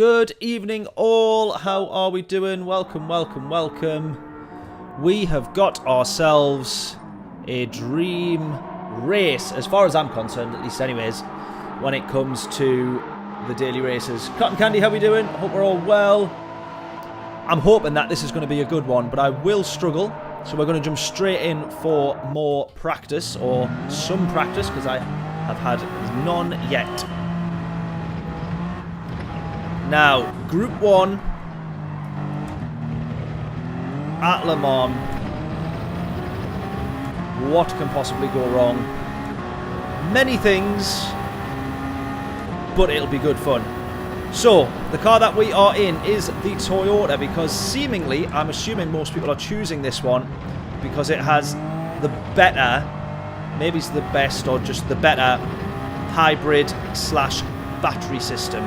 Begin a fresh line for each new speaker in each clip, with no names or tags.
Good evening all, how are we doing? Welcome, welcome, welcome. We have got ourselves a dream race, as far as I'm concerned, at least anyways, when it comes to the daily races. Cotton Candy, how we doing? Hope we're all well. I'm hoping that this is going to be a good one, but I will struggle. So we're going to jump straight in for more practice, or some practice, because I have had none yet. Now, Group 1 at Le Mans. What can possibly go wrong? Many things, but it'll be good fun. So, the car that we are in is the Toyota, because seemingly, I'm assuming most people are choosing this one because it has the better, maybe it's the best or just the better hybrid slash battery system.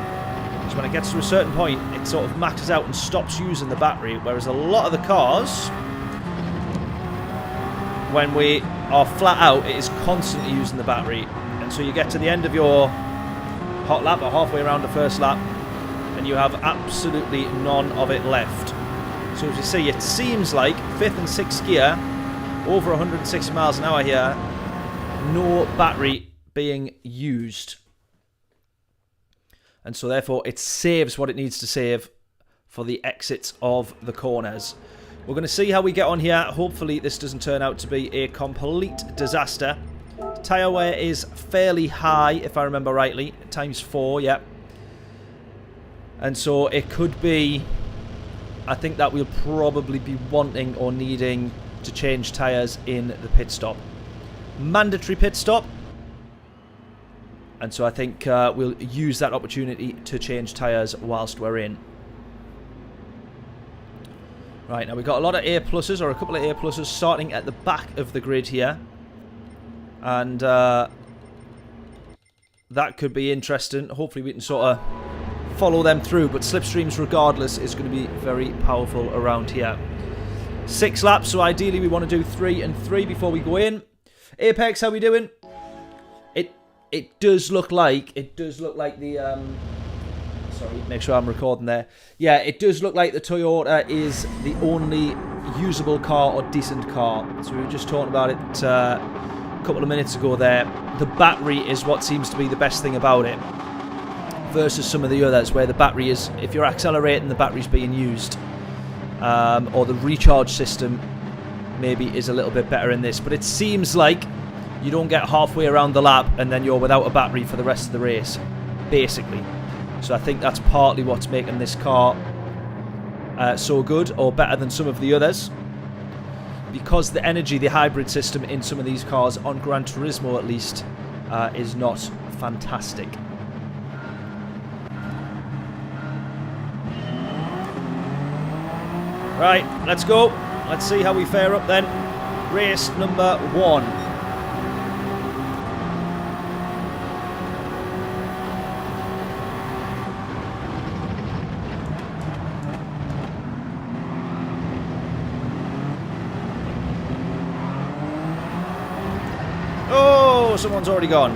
So when it gets to a certain point, it sort of maxes out and stops using the battery, whereas a lot of the cars, when we are flat out, it is constantly using the battery. And so you get to the end of your hot lap, or halfway around the first lap, and you have absolutely none of it left. So as you see, it seems like 5th and 6th gear, over 160 miles an hour here, no battery being used. And so therefore it saves what it needs to save for the exits of the corners. We're going to see how we get on here. Hopefully this doesn't turn out to be a complete disaster. Tyre wear is fairly high, if I remember rightly. ×4, yep. And so it could be, I think that we'll probably be wanting or needing to change tyres in the pit stop. Mandatory pit stop. And so I think we'll use that opportunity to change tyres whilst we're in. Right, now we've got a lot of A pluses, or a couple of A pluses, starting at the back of the grid here. And that could be interesting. Hopefully we can sort of follow them through. But slipstreams, regardless, is going to be very powerful around here. 6 laps, so ideally we want to do 3 and 3 before we go in. Apex, how we doing? It does look like the sorry, make sure I'm recording there. Yeah, it does look like the Toyota is the only usable car or decent car. So we were just talking about it a couple of minutes ago there. The battery is what seems to be the best thing about it versus some of the others where the battery is, if you're accelerating, the battery's being used. Or the recharge system maybe is a little bit better in this. But it seems like you don't get halfway around the lap and then you're without a battery for the rest of the race, basically. So I think that's partly what's making this car so good, or better than some of the others. Because the energy, the hybrid system in some of these cars, on Gran Turismo at least, is not fantastic. Right, let's go. Let's see how we fare up then. Race number 1. Someone's already gone.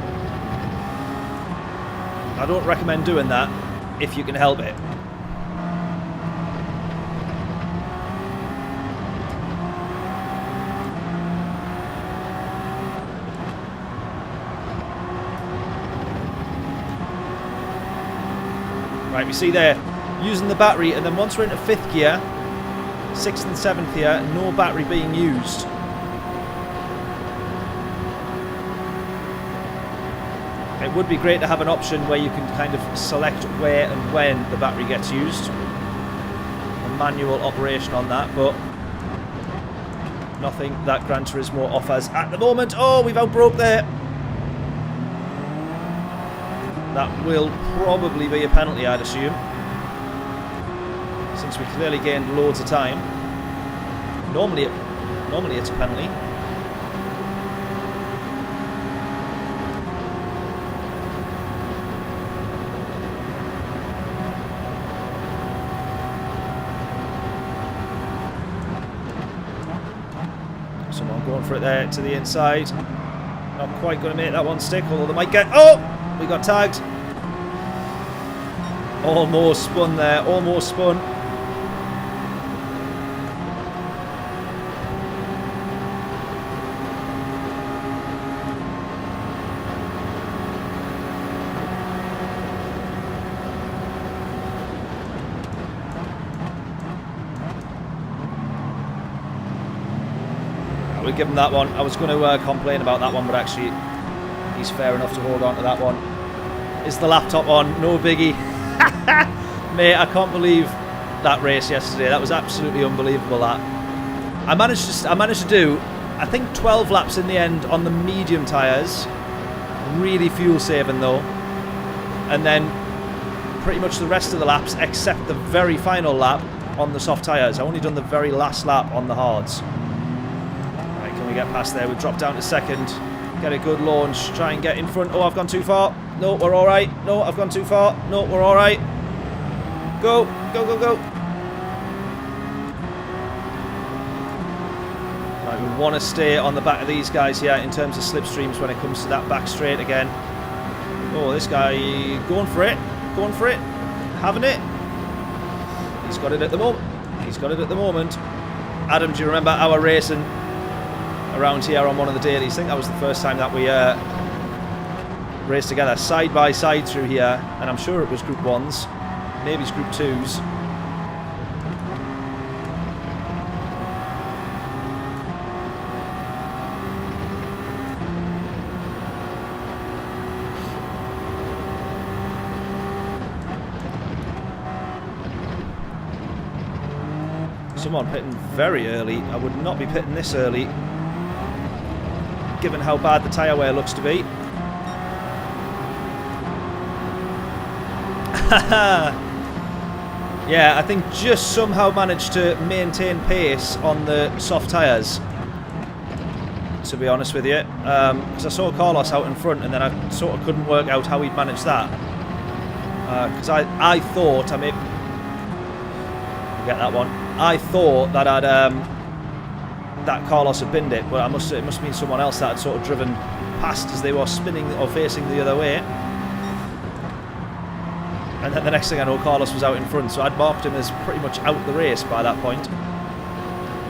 I don't recommend doing that if you can help it. Right, we see there, using the battery, and then once we're into 5th gear, 6th and 7th gear, no battery being used. It would be great to have an option where you can kind of select where and when the battery gets used. A manual operation on that, but nothing that Gran Turismo offers at the moment. Oh, we've outbroke there. That will probably be a penalty, I'd assume, since we clearly gained loads of time. Normally it's a penalty. Someone going for it there to the inside. Not quite going to make that one stick, although they might get... Oh! We got tagged. Almost spun there, almost spun. We'll give him that one. I was going to complain about that one, but actually he's fair enough to hold on to that one. Is the laptop on? No biggie. Mate, I can't believe that race yesterday. That was absolutely unbelievable. That I managed to do, I think 12 laps in the end on the medium tyres. Really fuel saving though. And then pretty much the rest of the laps except the very final lap on the soft tyres. I only done the very last lap on the hards. Right, can we get past there? We've dropped down to second. Get a good launch. Try and get in front. Oh, I've gone too far. No, we're all right. No, I've gone too far. No, we're all right. Go, go, go, go. Right, we want to stay on the back of these guys here in terms of slipstreams when it comes to that back straight again. Oh, this guy going for it. Going for it. Having it. He's got it at the moment. He's got it at the moment. Adam, do you remember our racing around here on one of the dailies? I think that was the first time that we raced together side by side through here, and I'm sure it was group 1s, maybe it's group 2s. Someone pitting very early. I would not be pitting this early, given how bad the tyre wear looks to be. Yeah, I think just somehow managed to maintain pace on the soft tyres, to be honest with you, because I saw Carlos out in front and then I sort of couldn't work out how he'd managed that, because I thought, I may get that one, I thought that I'd that Carlos had binned it, but it must have been someone else that had sort of driven past as they were spinning or facing the other way. And then the next thing I know, Carlos was out in front, so I'd marked him as pretty much out the race by that point.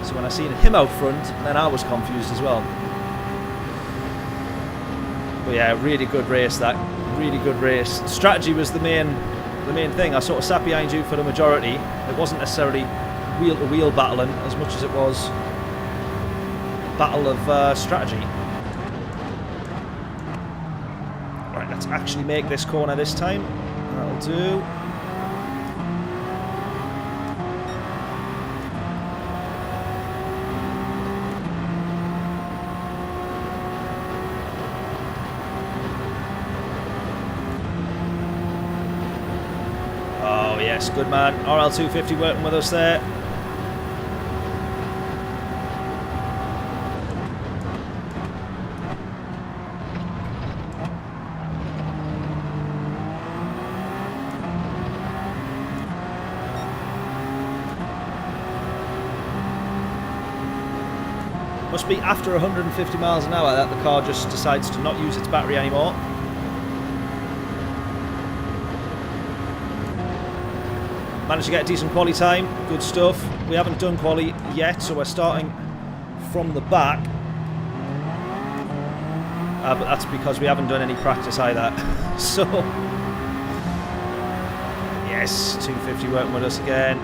So when I seen him out front, then I was confused as well. But yeah, really good race that. Really good race. Strategy was the main thing. I sort of sat behind you for the majority. It wasn't necessarily wheel-to-wheel battling as much as it was battle of strategy. Right, let's actually make this corner this time. That'll do. Oh yes, good man. RL250 working with us there. Must be after 150 miles an hour that the car just decides to not use its battery anymore. Managed to get a decent quali time, good stuff. We haven't done quali yet, so we're starting from the back. But that's because we haven't done any practice either. So, yes, 250 working with us again.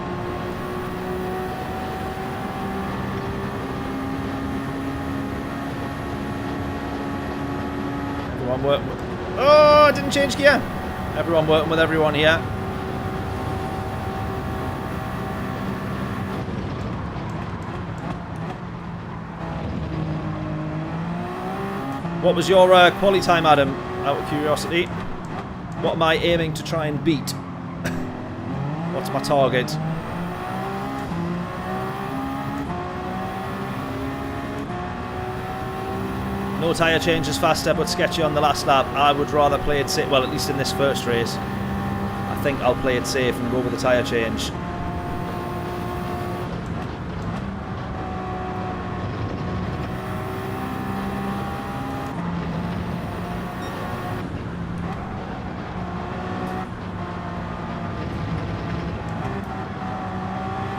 Everyone working with... Oh, I didn't change gear. Everyone working with everyone here. What was your quali time, Adam, out of curiosity? What am I aiming to try and beat? What's my target? No tyre changes faster, but sketchy on the last lap. I would rather play it safe, well, at least in this first race. I think I'll play it safe and go with the tyre change.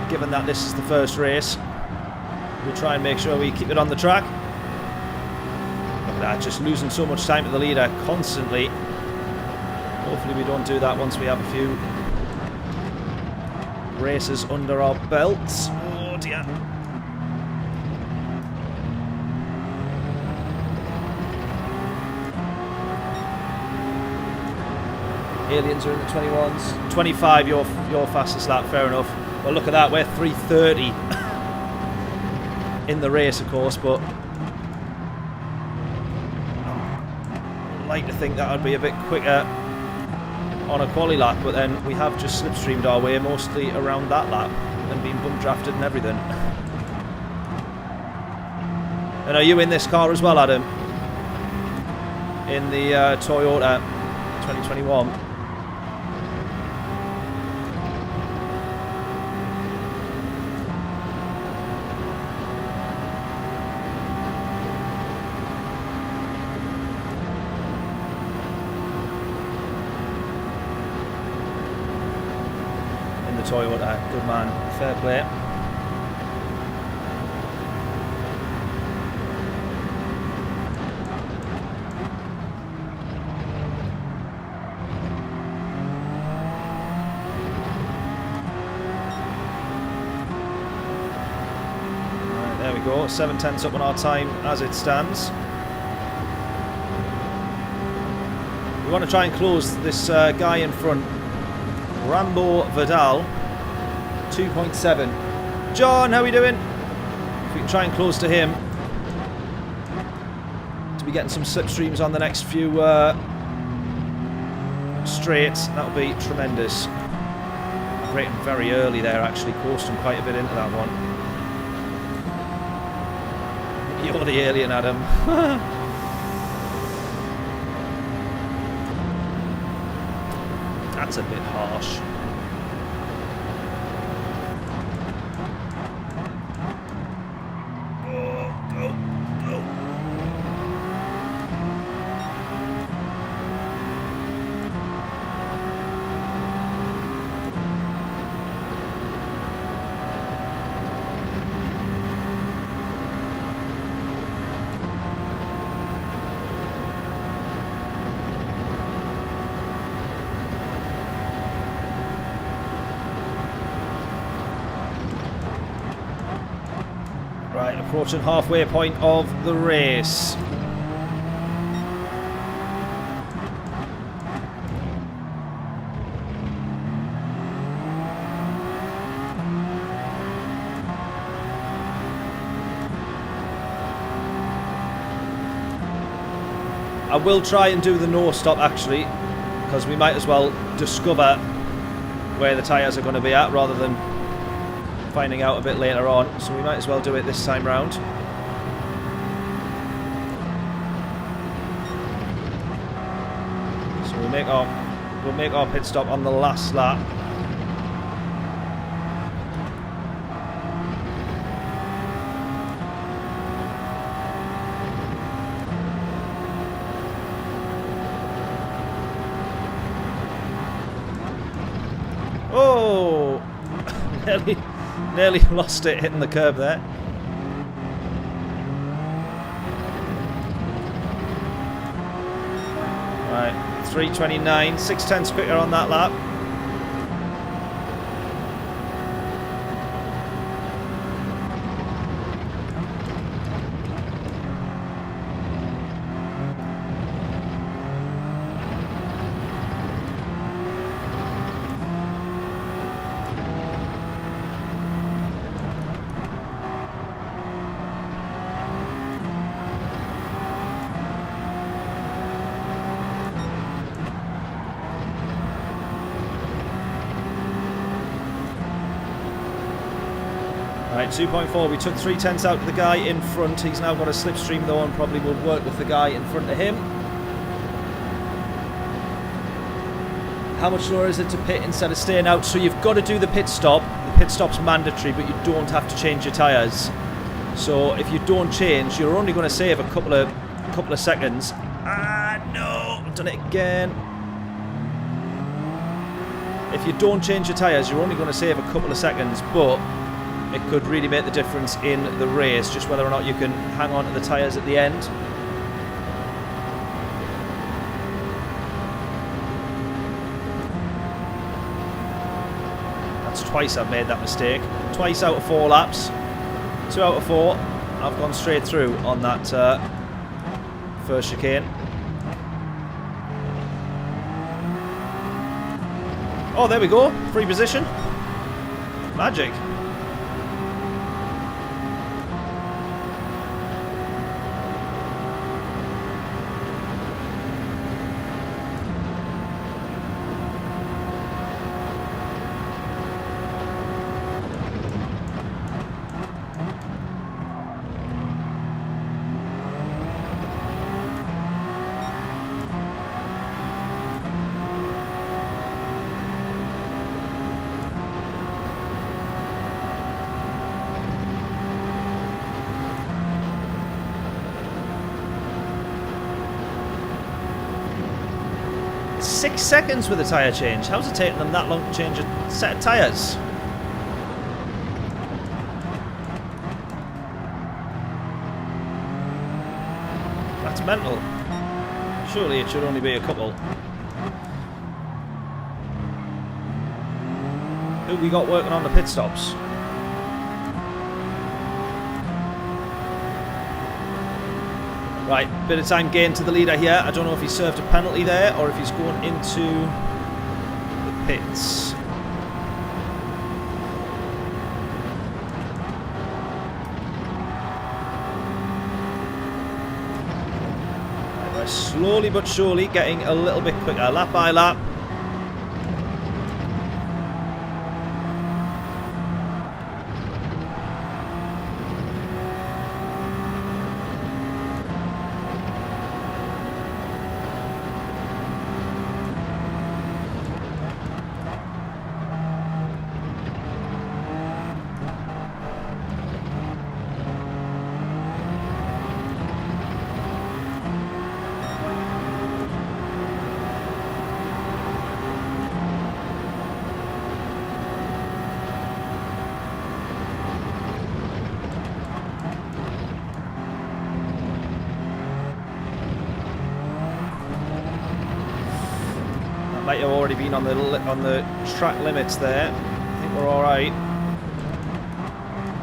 given that this is the first race. We'll try and make sure we keep it on the track. Look at that, just losing so much time to the leader constantly. Hopefully we don't do that once we have a few races under our belts. Oh dear. Aliens are in the 21s. 25 your fastest lap, fair enough. Well, look at that, we're 3:30 in the race, of course, but I'd like to think that would be a bit quicker on a quali lap, but then we have just slipstreamed our way mostly around that lap and been bump drafted and everything. And are you in this car as well, Adam? In the Toyota 2021? Toyota, good man, fair play. Right, there we go, 7/10 up on our time as it stands. We want to try and close this guy in front. Rambo Vidal, 2.7. John, how are we doing? If we can try and close to him, to be getting some slipstreams on the next few straights, that would be tremendous. Braking very early there, actually, coasting quite a bit into that one. You're the alien, Adam. That's a bit harsh. Right, approaching halfway point of the race. I will try and do the no stop actually, because we might as well discover where the tyres are going to be at rather than finding out a bit later on, so we might as well do it this time round. So we'll make our pit stop on the last lap. Oh, nearly lost it hitting the curb there. Right, 3:29, 6/10 quicker on that lap. Right, 2.4. We took 3/10 out to the guy in front. He's now got a slipstream though and probably will work with the guy in front of him. How much slower is it to pit instead of staying out? So you've got to do the pit stop. The pit stop's mandatory, but you don't have to change your tyres. So if you don't change, you're only going to save a couple of seconds. Ah, no! I've done it again. If you don't change your tyres, you're only going to save a couple of seconds, but it could really make the difference in the race, just whether or not you can hang on to the tyres at the end. That's twice I've made that mistake. Twice out of 4 laps. 2 out of 4. I've gone straight through on that first chicane. Oh, there we go. Free position. Magic. Six seconds with a tyre change. How's it taking them that long to change a set of tyres? That's mental. Surely it should only be a couple. Who we got working on the pit stops? Right, bit of time gained to the leader here. I don't know if he served a penalty there or if he's going into the pits. Right, we're slowly but surely getting a little bit quicker, lap by lap. Might have already been on the track limits there. I think we're all right.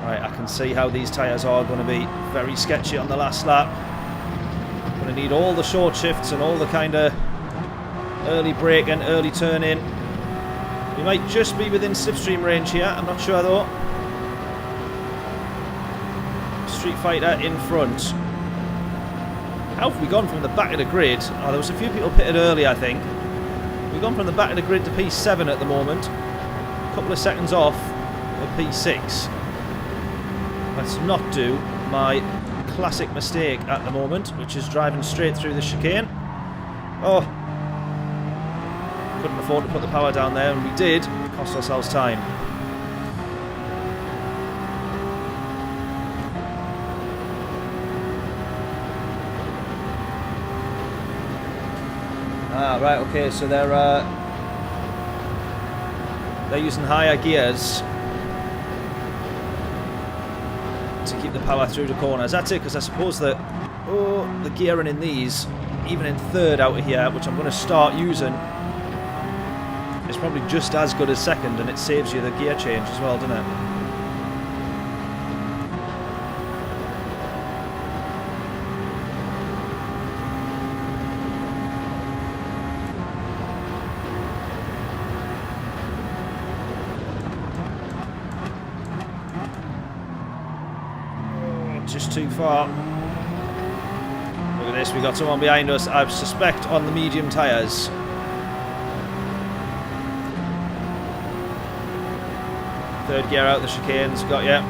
Right, I can see how these tyres are going to be very sketchy on the last lap. Going to need all the short shifts and all the kind of early braking, early turning. We might just be within slipstream range here. I'm not sure though. Street Fighter in front. How have we gone from the back of the grid? Oh, there was a few people pitted early, I think. We've gone from the back of the grid to P7 at the moment. A couple of seconds off of P6. Let's not do my classic mistake at the moment, which is driving straight through the chicane. Oh, couldn't afford to put the power down there, and we did. Cost ourselves time. Ah, right, okay, so they're using higher gears to keep the power through the corners. That's it, because I suppose that the gearing in these, even in third out of here, which I'm going to start using, is probably just as good as second, and it saves you the gear change as well, doesn't it? Just too far. Look at this, we got someone behind us, I suspect on the medium tyres. Third gear out the chicanes, got you.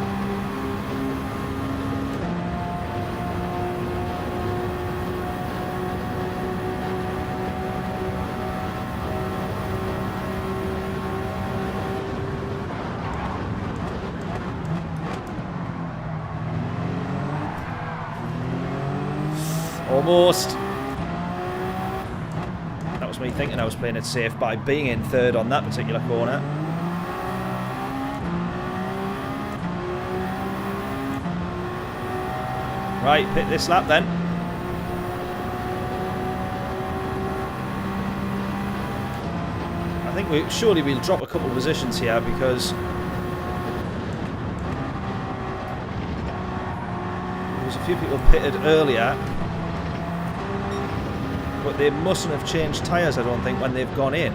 Almost. That was me thinking I was playing it safe by being in third on that particular corner. Right, pit this lap then. I think surely we'll drop a couple of positions here because there was a few people pitted earlier, but they mustn't have changed tyres, I don't think, when they've gone in.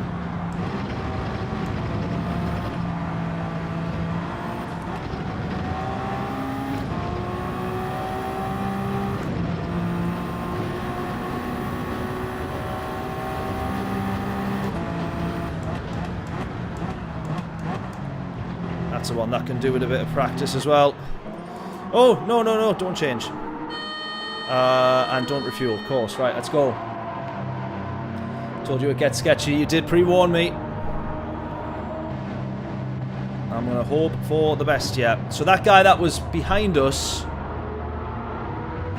That's the one that can do with a bit of practice as well. Oh, no, no, no, don't change. And don't refuel, of course. Right, let's go. Told you it gets sketchy. You did pre-warn me. I'm going to hope for the best, yeah. So that guy that was behind us,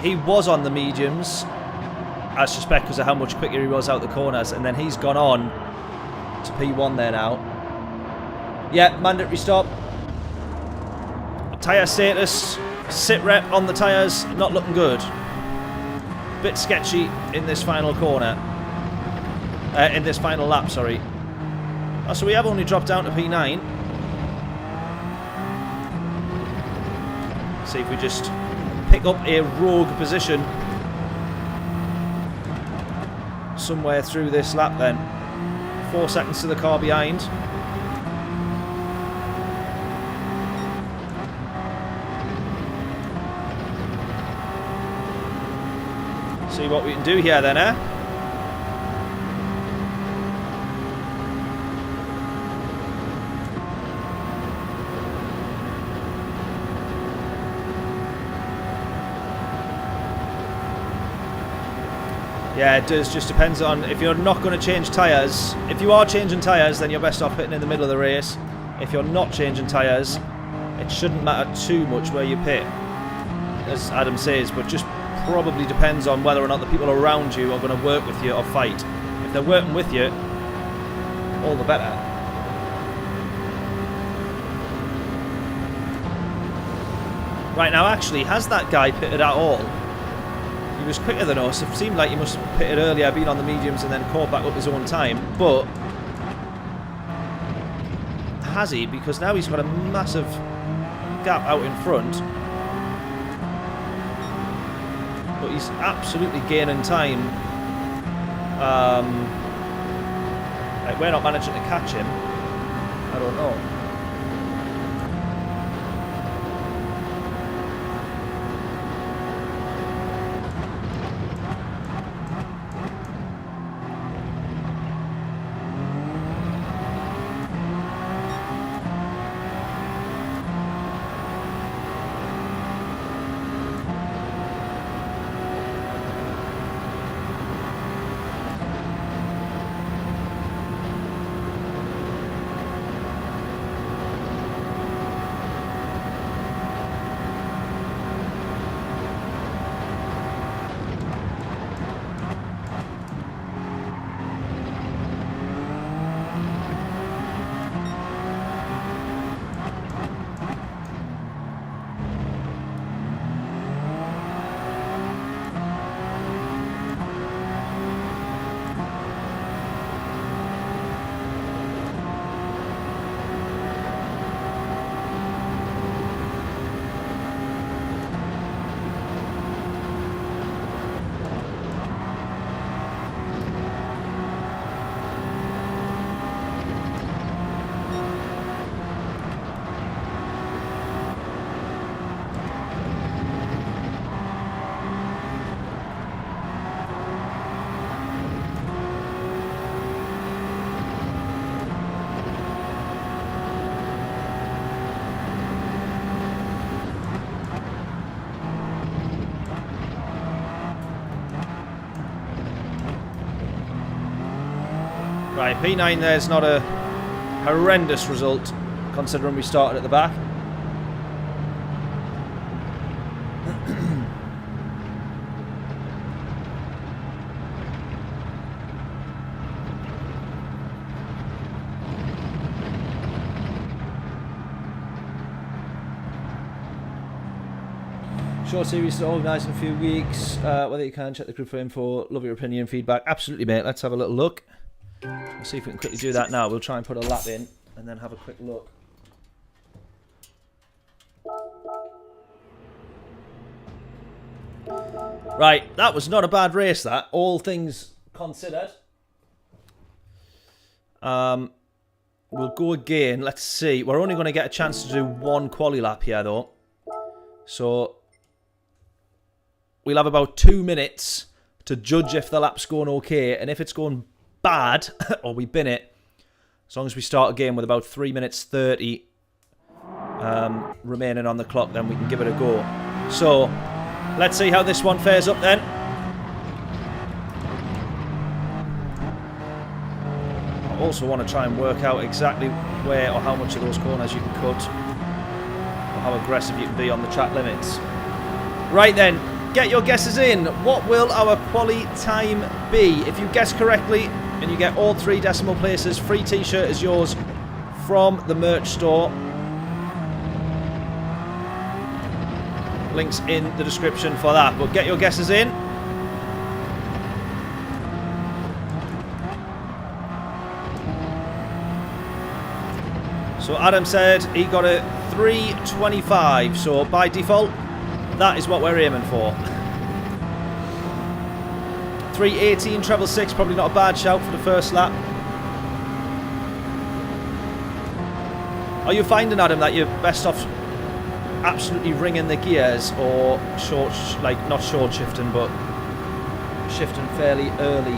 he was on the mediums, I suspect because of how much quicker he was out the corners, and then he's gone on to P1 there now. Yeah, mandatory stop. Tyre status, sit rep on the tyres, not looking good. Bit sketchy in this final corner. In this final lap, sorry. Oh, so we have only dropped down to P9. See if we just pick up a rogue position somewhere through this lap then. 4 seconds to the car behind. See what we can do here then, eh? Yeah, it does. Just depends on if you're not going to change tyres. If you are changing tyres, then you're best off pitting in the middle of the race. If you're not changing tyres, it shouldn't matter too much where you pit, as Adam says, but just probably depends on whether or not the people around you are going to work with you or fight. If they're working with you, all the better. Right, now actually, has that guy pitted at all? He was quicker than us. It seemed like he must have pitted earlier, been on the mediums and then caught back up his own time, but has he? Because now he's got a massive gap out in front. But he's absolutely gaining time. Like, we're not managing to catch him. I don't know. Right, P9 there's not a horrendous result considering we started at the back. Short series is organised in a few weeks. Whether you can check the group for info. Love your opinion and feedback. Absolutely, mate. Let's have a little look. Let's see if we can quickly do that now. We'll try and put a lap in and then have a quick look. Right, that was not a bad race, that. All things considered. We'll go again. Let's see. We're only going to get a chance to do one quali lap here, though. So we'll have about 2 minutes to judge if the lap's going okay. And if it's going bad, or we bin it, as long as we start again with about 3 minutes 30 remaining on the clock, then we can give it a go. So let's see how this one fares up then. I also want to try and work out exactly where or how much of those corners you can cut, or how aggressive you can be on the track limits. Right then, get your guesses in. What will our quali time be? If you guess correctly and you get all 3 decimal places, free t-shirt is yours from the merch store. Links in the description for that. But get your guesses in. So Adam said he got a 3:25. So by default, that is what we're aiming for. 3:18 treble 6, probably not a bad shout for the first lap. Are you finding, Adam, that you're best off absolutely ringing the gears, or short, like not short shifting, but shifting fairly early?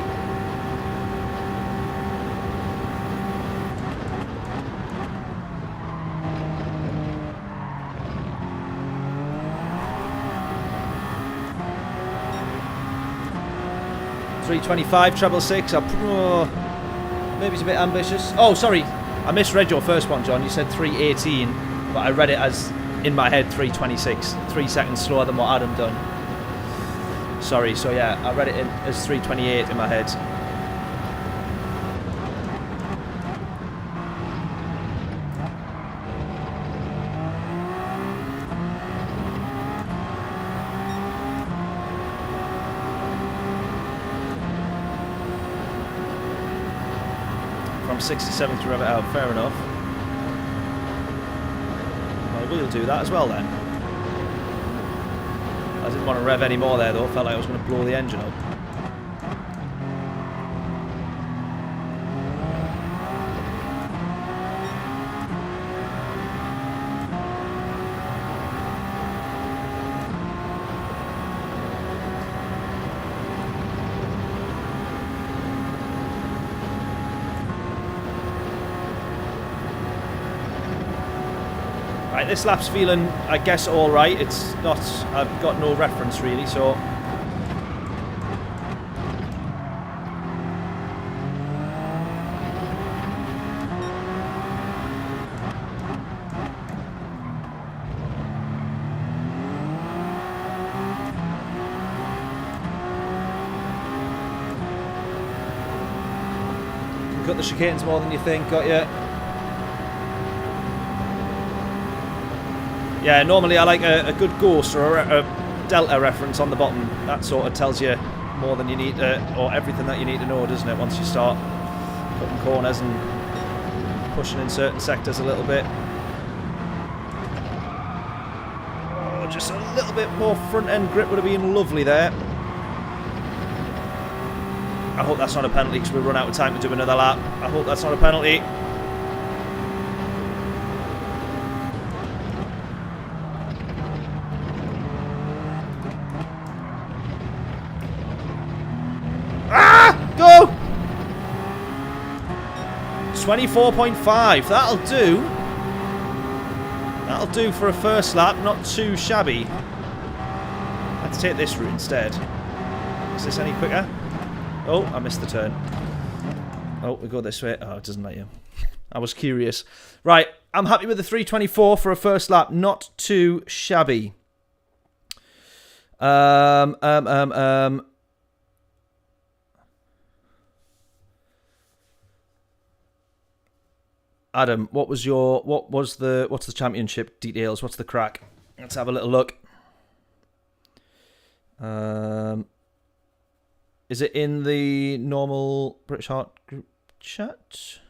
.325 treble 6. Maybe it's a bit ambitious. Oh, sorry, I misread your first one, John. You said 3:18, but I read it as, in my head, 3:26. 3 seconds slower than what Adam done. Sorry, so yeah, I read it as 3:28 in my head. From 67 to rev it out, fair enough. We'll do that as well then. I didn't want to rev any more there though, felt like I was going to blow the engine up. This lap's feeling, I guess, all right. It's not, I've got no reference really, so you cut the chicanes more than you think, got you. Yeah, normally I like a good ghost or a delta reference on the bottom. That sort of tells you more than you need to, or everything that you need to know, doesn't it, once you start cutting corners and pushing in certain sectors a little bit. Oh, just a little bit more front end grip would have been lovely there. I hope that's not a penalty because we run out of time to do another lap. I hope that's not a penalty. Go! 24.5, that'll do. That'll do for a first lap, not too shabby. Let's take this route instead. Is this any quicker? Oh, I missed the turn. Oh, we go this way. Oh, it doesn't let you. I was curious. Right, I'm happy with the 3:24 for a first lap, not too shabby. Adam, what's the championship details? What's the crack? Let's have a little look. Is it in the normal British Heart group chat?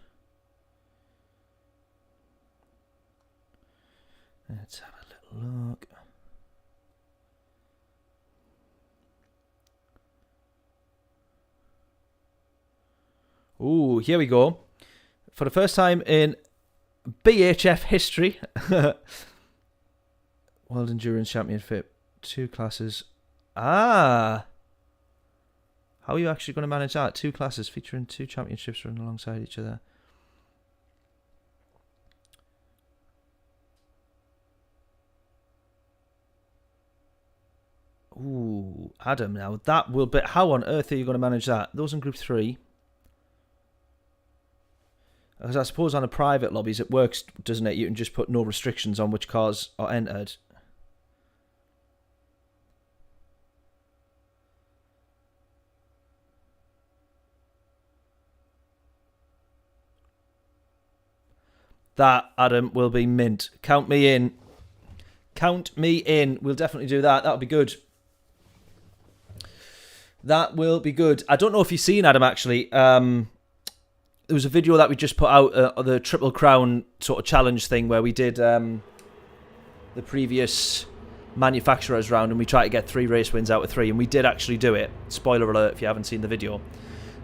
Let's have a little look. Ooh, here we go. For the first time in BHF history, World Endurance Championship, 2 classes. Ah! How are you actually going to manage that? 2 classes featuring 2 championships running alongside each other. Ooh, Adam, now that will be... How on earth are you going to manage that? Those in Group 3. Because I suppose on a private lobbies it works, doesn't it? You can just put no restrictions on which cars are entered. That, Adam, will be mint. Count me in. Count me in. We'll definitely do that. That'll be good. That will be good. I don't know if you've seen, Adam, actually. There was a video that we just put out of the Triple Crown sort of challenge thing where we did the previous manufacturers round and we tried to get 3 race wins out of 3, and we did actually do it. Spoiler alert if you haven't seen the video.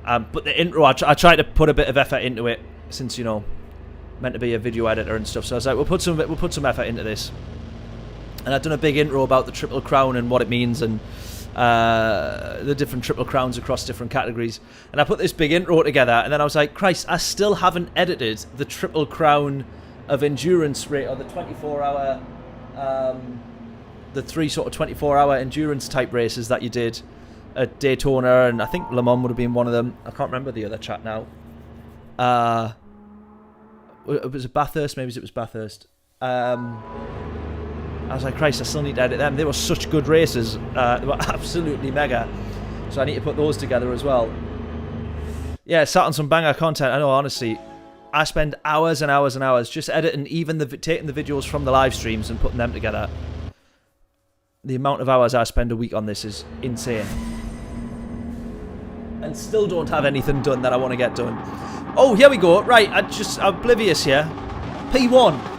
But the intro, I tried to put a bit of effort into it since, you know, meant to be a video editor and stuff. So I was like, we'll put some effort into this. And I've done a big intro about the Triple Crown and what it means and the different Triple Crowns across different categories. And I put this big intro together, and then I was like, Christ, I still haven't edited the Triple Crown of endurance rate, or the 24-hour, the 3 sort of 24-hour endurance type races that you did at Daytona, and I think Le Mans would have been one of them. I can't remember the other chat now. Was it Bathurst? Maybe it was Bathurst. I was like, Christ, I still need to edit them. They were such good races. They were absolutely mega. So I need to put those together as well. Yeah, sat on some banger content. I know, honestly, I spend hours and hours and hours just editing, even taking the videos from the live streams and putting them together. The amount of hours I spend a week on this is insane. And still don't have anything done that I want to get done. Oh, here we go. Right, I'm oblivious here. P1.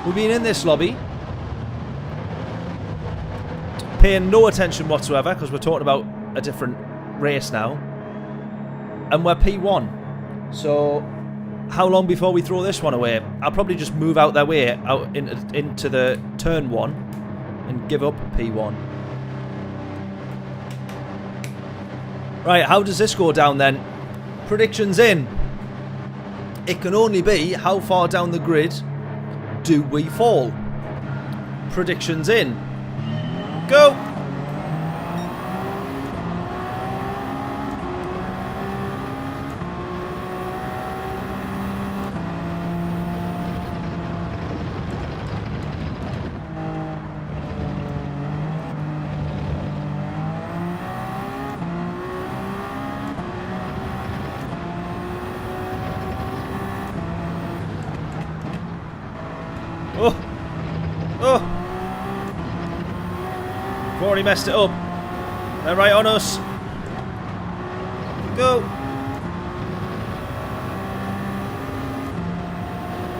We've been in this lobby, paying no attention whatsoever because we're talking about a different race now, and we're P1. So how long before we throw this one away? I'll probably just move out their way out into the turn 1 and give up P1. Right, how does this go down then? Predictions in. It can only be how far down the grid do we fall? Predictions in. Go! Already messed it up. They're right on us. Go.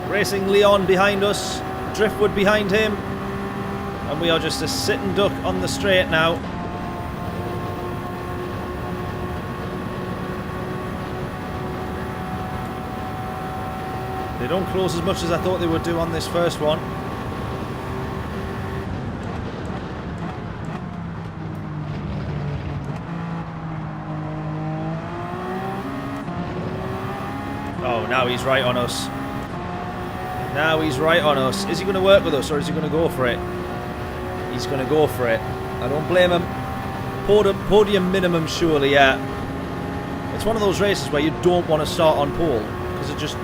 Racing Leon behind us. Driftwood behind him. And we are just a sitting duck on the straight now. They don't close as much as I thought they would do on this first one. Now he's right on us. Now he's right on us. Is he going to work with us or is he going to go for it? He's going to go for it. I don't blame him. Podium minimum, surely, yeah. It's one of those races where you don't want to start on pole because it just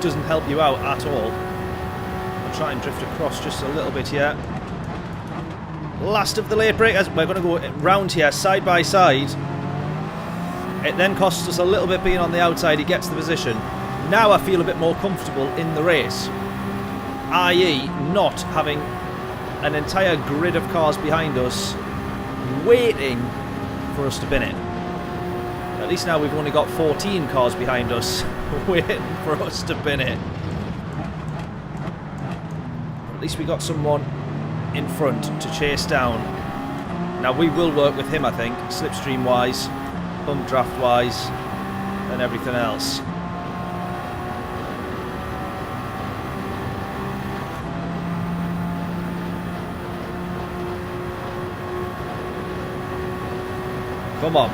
doesn't help you out at all. I'll try and drift across just a little bit here. Last of the late breakers. We're going to go round here side by side. It then costs us a little bit being on the outside. He gets the position. Now I feel a bit more comfortable in the race, i.e. not having an entire grid of cars behind us waiting for us to bin it. At least now we've only got 14 cars behind us waiting for us to bin it. At least we got someone in front to chase down. Now we will work with him, I think, slipstream wise, pump draft wise, and everything else. Come on.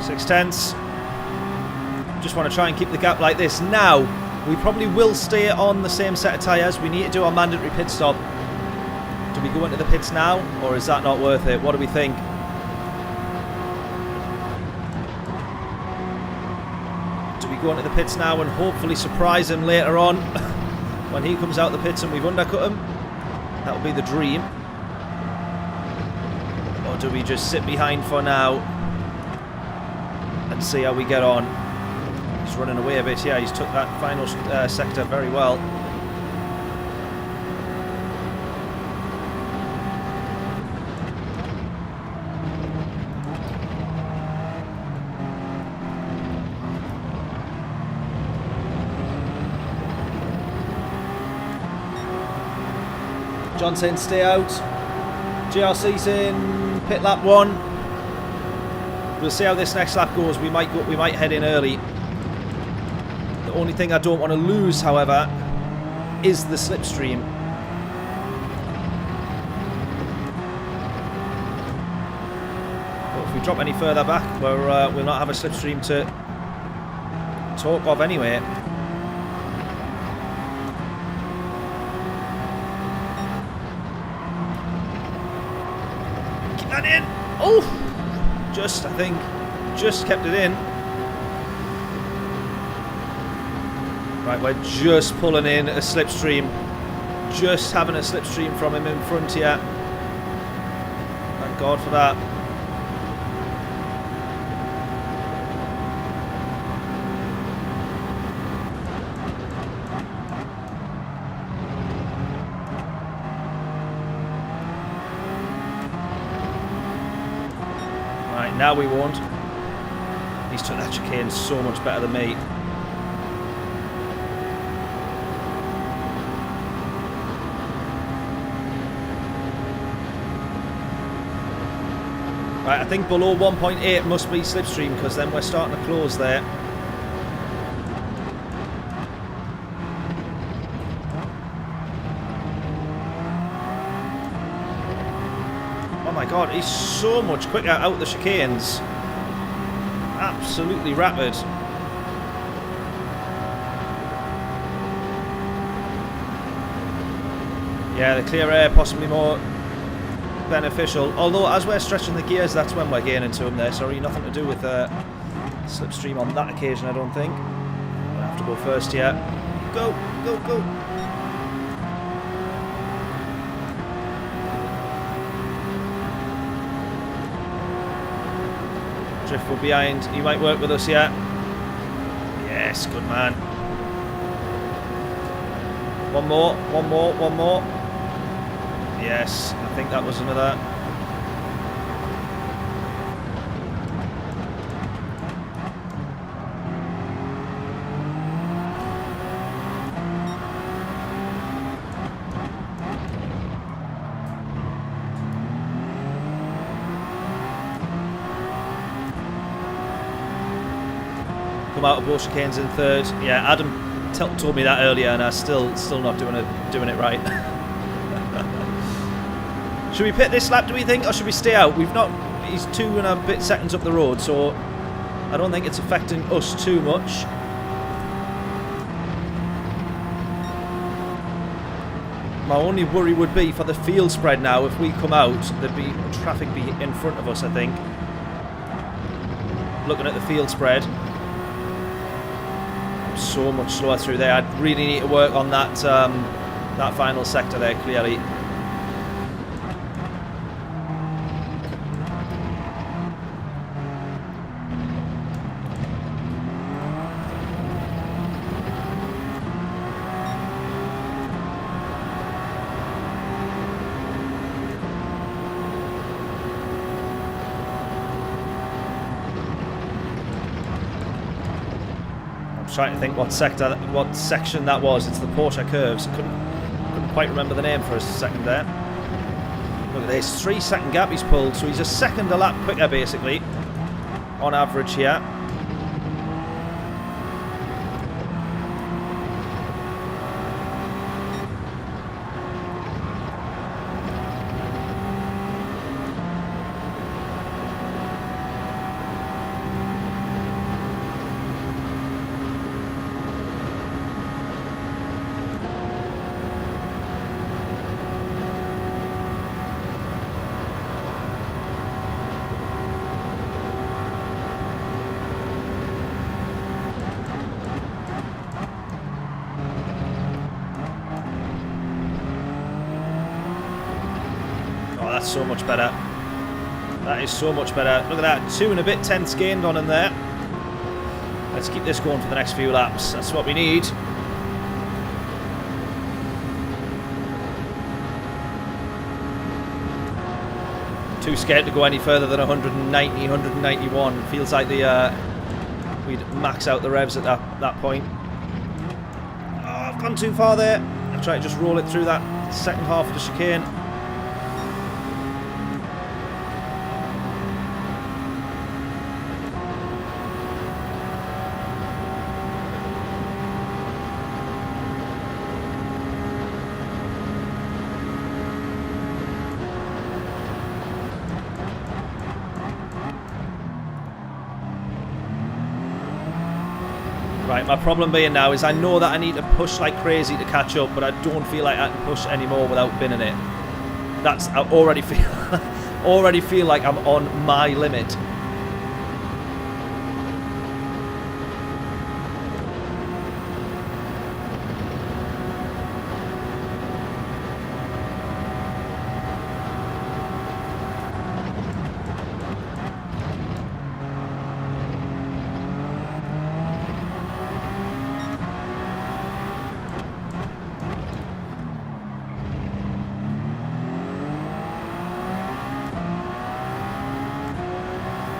Six tenths. Just want to try and keep the gap like this. Now, we probably will stay on the same set of tyres. We need to do our mandatory pit stop. Do we go into the pits now, or is that not worth it? What do we think? Do we go into the pits now and hopefully surprise him later on when he comes out the pits and we've undercut him? That would be the dream. Or do we just sit behind for now and see how we get on? He's running away a bit. Yeah, he's took that final sector very well. John saying stay out. GRC saying pit lap 1. We'll see how this next lap goes. We might head in early. The only thing I don't want to lose, however, is the slipstream. But if we drop any further back, we'll not have a slipstream to talk of anyway. Keep that in. Oh! I think, just kept it in. Right, we're just pulling in a slipstream. Just having a slipstream from him in front here. Thank God for that. Now we won't. He's took that chicane so much better than me. Right, I think below 1.8 must be slipstream because then we're starting to close there. Oh my God, he's so much quicker out the chicanes. Absolutely rapid. Yeah, the clear air possibly more beneficial. Although as we're stretching the gears, that's when we're gaining to him there. Sorry, nothing to do with slipstream on that occasion, I don't think. I have to go first here. Go, go, go. Driftwood behind. He might work with us yet. Yes, good man. One more, one more, one more. Yes, I think that was another. Out of both chicanes in third. Yeah, Adam told me that earlier, and I'm still not doing it right. Should we pit this lap, do we think, or should we stay out? He's 2 and a bit seconds up the road, so I don't think it's affecting us too much. My only worry would be for the field spread now. If we come out, there'd be traffic in front of us, I think. Looking at the field spread. So much slower through there. I really need to work on that that final sector there clearly. Trying to think what section that was. It's the Porsche curves. Couldn't quite remember the name for a second there. Look at this, 3-second gap he's pulled, so he's a second a lap quicker basically on average here. That's so much better. That is so much better. Look at that, 2 and a bit tenths gained on him there. Let's keep this going for the next few laps. That's what we need. Too scared to go any further than 190, 191. Feels like we'd max out the revs at that point. Oh, I've gone too far there. I've tried to just roll it through that second half of the chicane. Right, my problem being now is I know that I need to push like crazy to catch up, but I don't feel like I can push anymore without binning it. I already feel like I'm on my limit.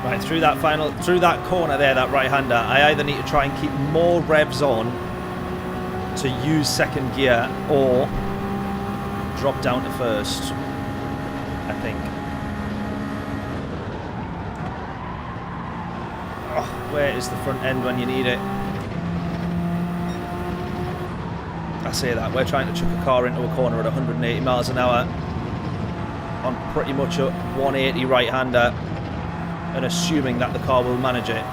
Right, through that corner there, that right-hander, I either need to try and keep more revs on to use second gear or drop down to first, I think. Oh, where is the front end when you need it? I say that, we're trying to chuck a car into a corner at 180 miles an hour on pretty much a 180 right-hander, and assuming that the car will manage it.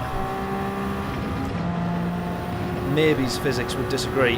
Maybe's physics would disagree.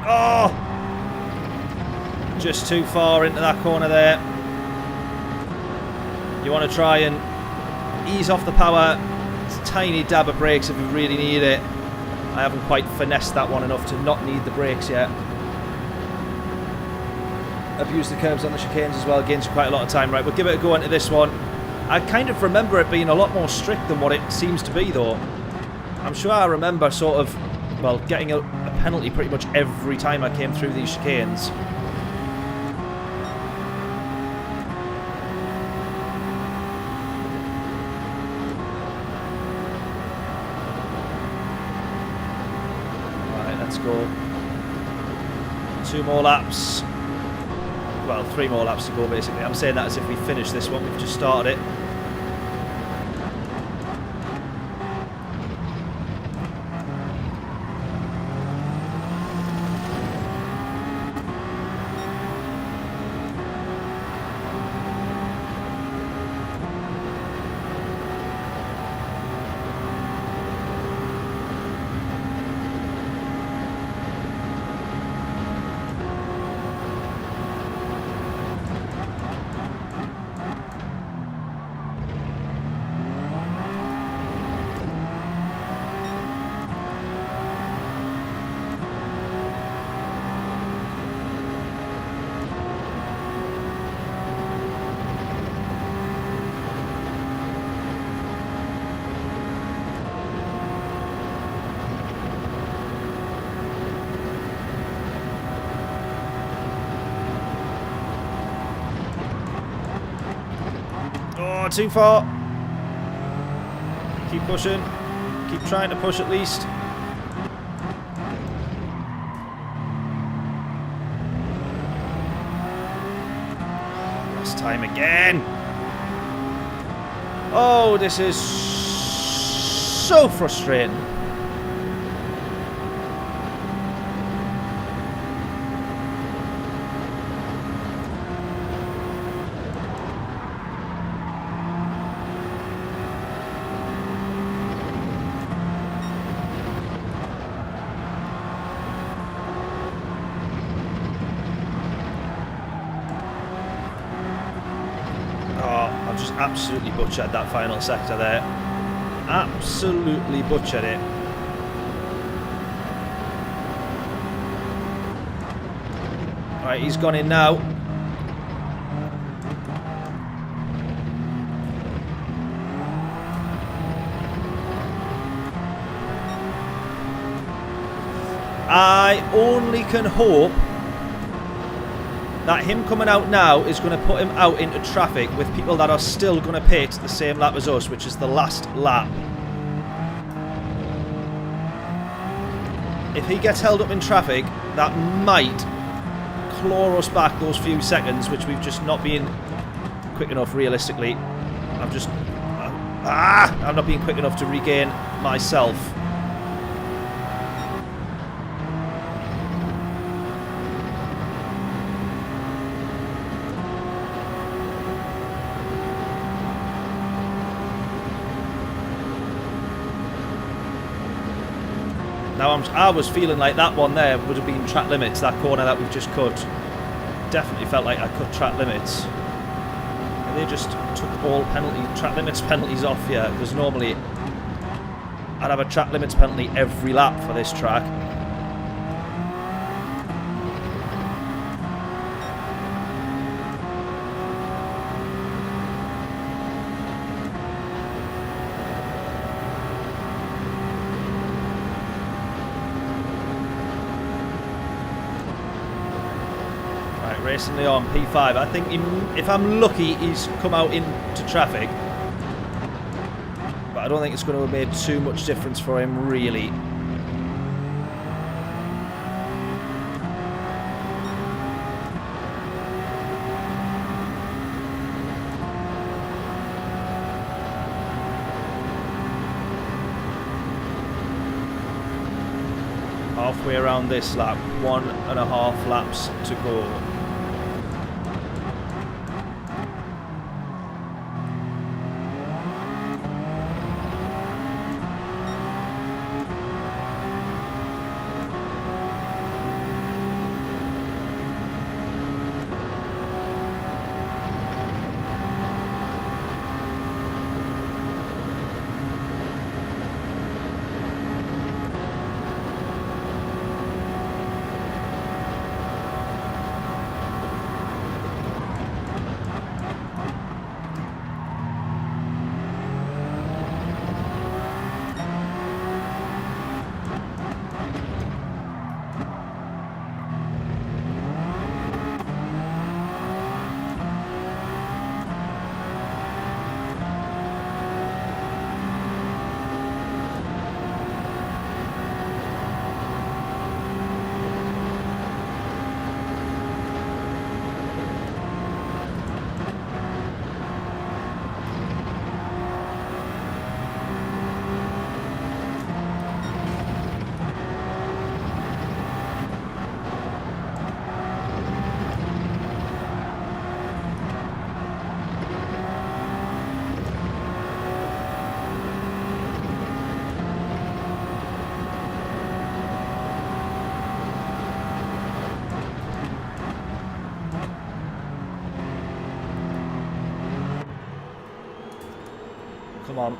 Oh! Just too far into that corner there. You want to try and ease off the power. It's a tiny dab of brakes if you really need it. I haven't quite finessed that one enough to not need the brakes yet. I've used the curbs on the chicanes as well, gains you quite a lot of time. Right, we'll give it a go into this one. I kind of remember it being a lot more strict than what it seems to be, though. I'm sure I remember sort of, well, getting a penalty pretty much every time I came through these chicanes. Right, let's go. 2 more laps. Well, 3 more laps to go, basically. I'm saying that as if we finished this one. We've just started it. Oh, too far. Keep pushing. Keep trying to push at least. Last time again. Oh, this is so frustrating. Absolutely butchered that final sector there. Absolutely butchered it. Right, he's gone in now. I only can hope that him coming out now is going to put him out into traffic with people that are still going to pit the same lap as us, which is the last lap. If he gets held up in traffic, that might claw us back those few seconds, which we've just not been quick enough realistically. I'm not being quick enough to regain myself. Now I was feeling like that one there would have been track limits, that corner that we've just cut. Definitely felt like I cut track limits. And they just took all track limits penalties off here, because normally I'd have a track limits penalty every lap for this track. Racing Leon, P5. I think if I'm lucky, he's come out into traffic. But I don't think it's going to have made too much difference for him, really. Halfway around this lap, 1.5 laps to go. Come on.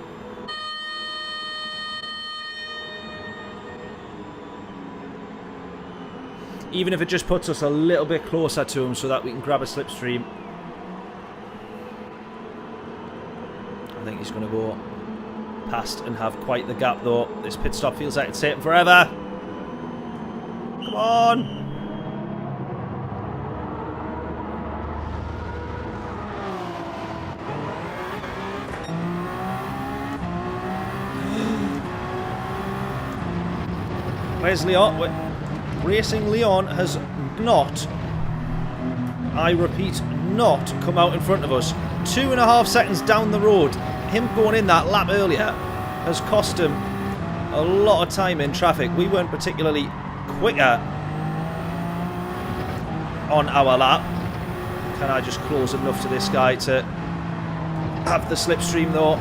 Even if it just puts us a little bit closer to him so that we can grab a slipstream. I think he's going to go past and have quite the gap though. This pit stop feels like it's taking forever. Come on. Where's Leon? Racing Leon has not, I repeat, not come out in front of us. 2.5 seconds down the road. Him going in that lap earlier has cost him a lot of time in traffic. We weren't particularly quicker on our lap. Can I just close enough to this guy to have the slipstream though?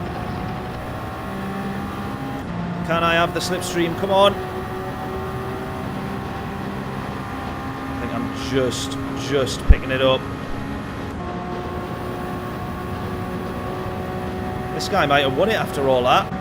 Can I have the slipstream? Come on. Just picking it up. This guy might have won it after all that.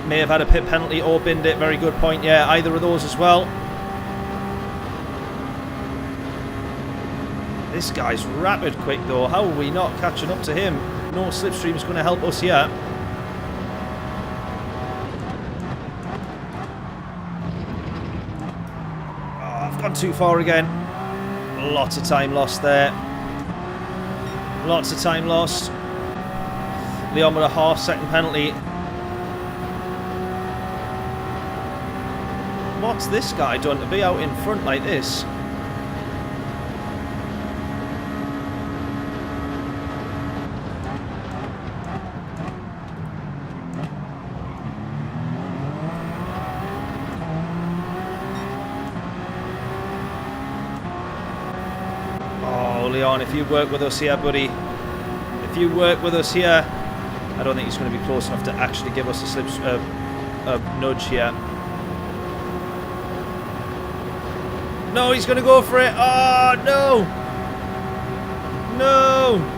May have had a pit penalty or binned it. Very good point. Yeah, either of those as well. This guy's rapid quick though. How are we not catching up to him? No slipstream is going to help us here. Oh, I've gone too far again. Lots of time lost there. Lots of time lost. Leon with a half-second penalty. What's this guy done to be out in front like this? Oh, Leon, if you work with us here, buddy. If you work with us here. I don't think he's going to be close enough to actually give us a nudge here. No, he's going to go for it. Oh, no. No.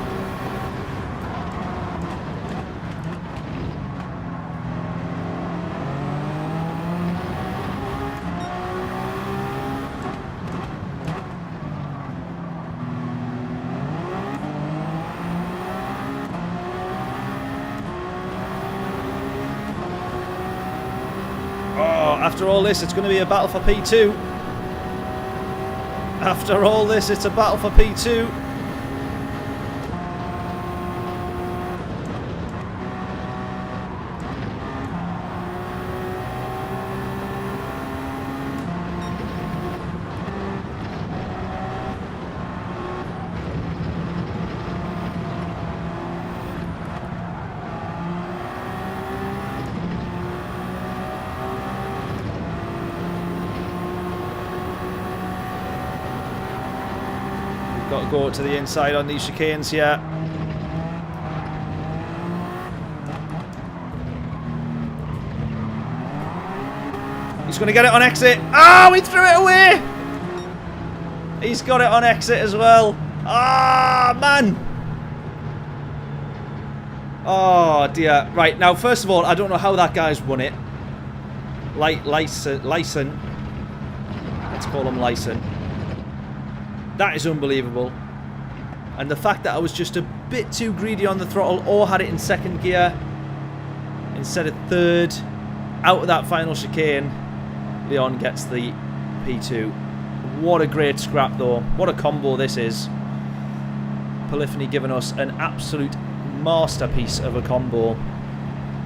Oh, after all this, it's going to be a battle for P2. After all this, it's a battle for P2. Got to go to the inside on these chicanes here. He's going to get it on exit. Oh, he threw it away. He's got it on exit as well. Ah, man. Oh, dear. Right, now, first of all, I don't know how that guy's won it. Lyson. Let's call him Lyson. That is unbelievable. And the fact that I was just a bit too greedy on the throttle or had it in second gear instead of third out of that final chicane, Leon gets the P2. What a great scrap though. What a combo this is. Polyphony giving us an absolute masterpiece of a combo.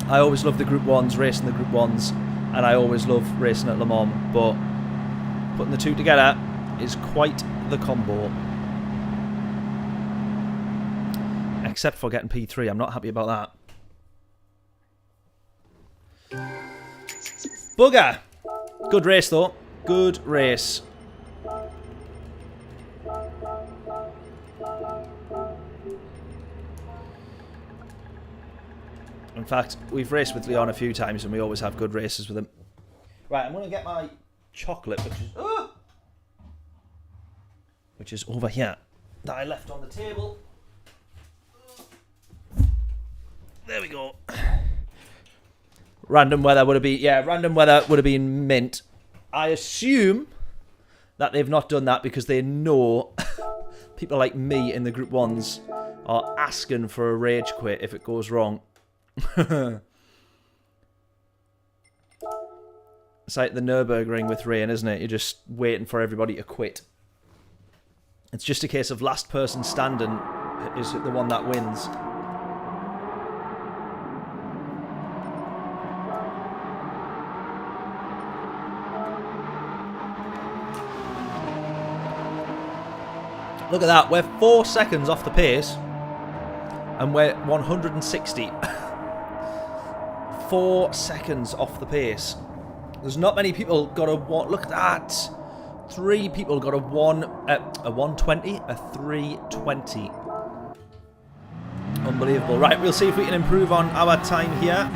I always love the Group 1s, racing the Group 1s, and I always love racing at Le Mans, but putting the two together is quite the combo. Except for getting P3. I'm not happy about that. Bugger! Good race though. Good race. fact, we've raced with Leon a few times and we always have good races with him. Right, I'm going to get my chocolate, which is over here, that I left on the table. There we go. Random weather would have been, random weather would have been mint. I assume that they've not done that because they know people like me in the Group 1s are asking for a rage quit if it goes wrong. It's like the Nürburgring with rain, isn't it? You're just waiting for everybody to quit. It's just a case of last person standing is the one that wins. Look at that, we're 4 seconds off the pace and we're 160. 4 seconds off the pace. There's not many people got a one. Look at that. 3 people got a 120, a 320. Unbelievable. Right, we'll see if we can improve on our time here.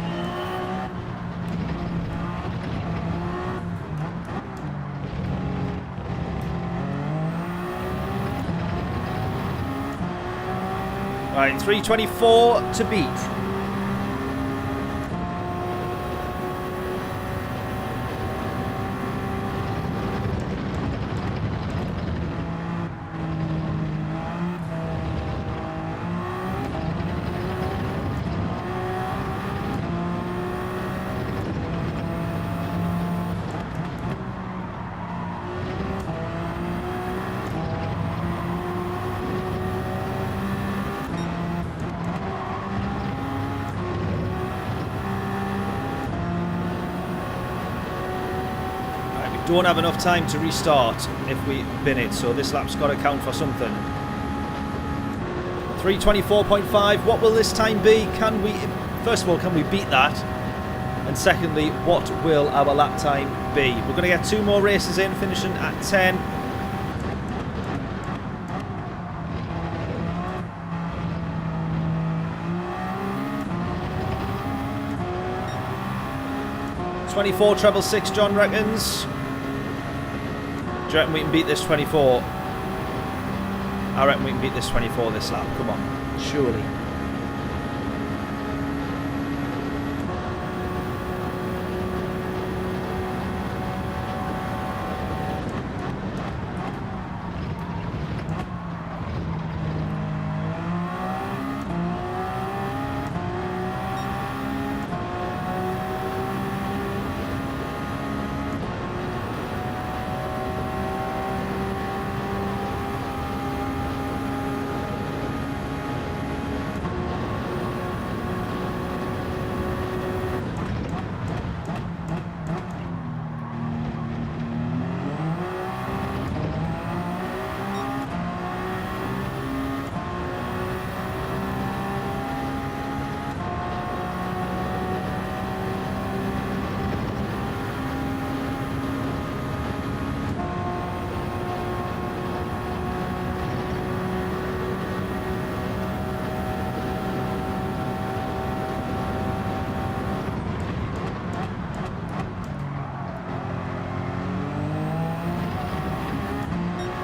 Right, 3:24 to beat. Don't have enough time to restart if we bin it, so this lap's got to count for something. 3:24.5. What will this time be? Can we, first of all, can we beat that? And secondly, what will our lap time be? We're going to get 2 more races in, finishing at 10. (24.666) John reckons. Do you reckon we can beat this 24? I reckon we can beat this 24 this lap. Come on, surely.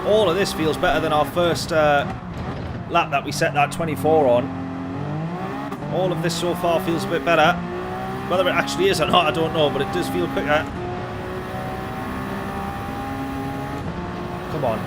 All of this feels better than our first lap that we set that 24 on. All of this so far feels a bit better. Whether it actually is or not, I don't know, but it does feel quicker. Come on.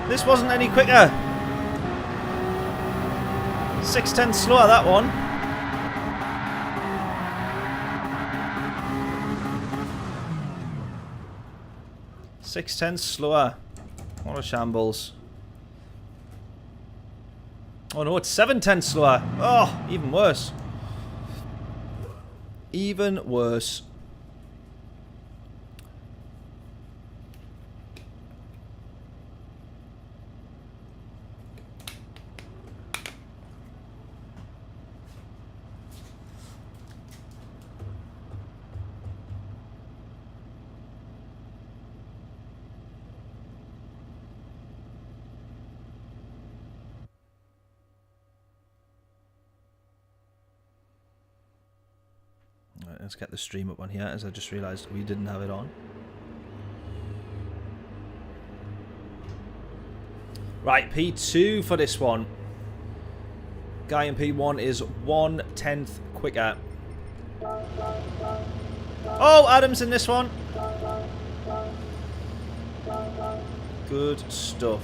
This wasn't any quicker. 6/10 slower, that one. 6/10 slower. What a shambles. Oh no, it's 7/10 slower. Oh, even worse. Even worse. Right, let's get the stream up on here, as I just realised we didn't have it on. Right, P2 for this one. Guy in P1 is 1/10 quicker. Oh, Adam's in this one. Good stuff.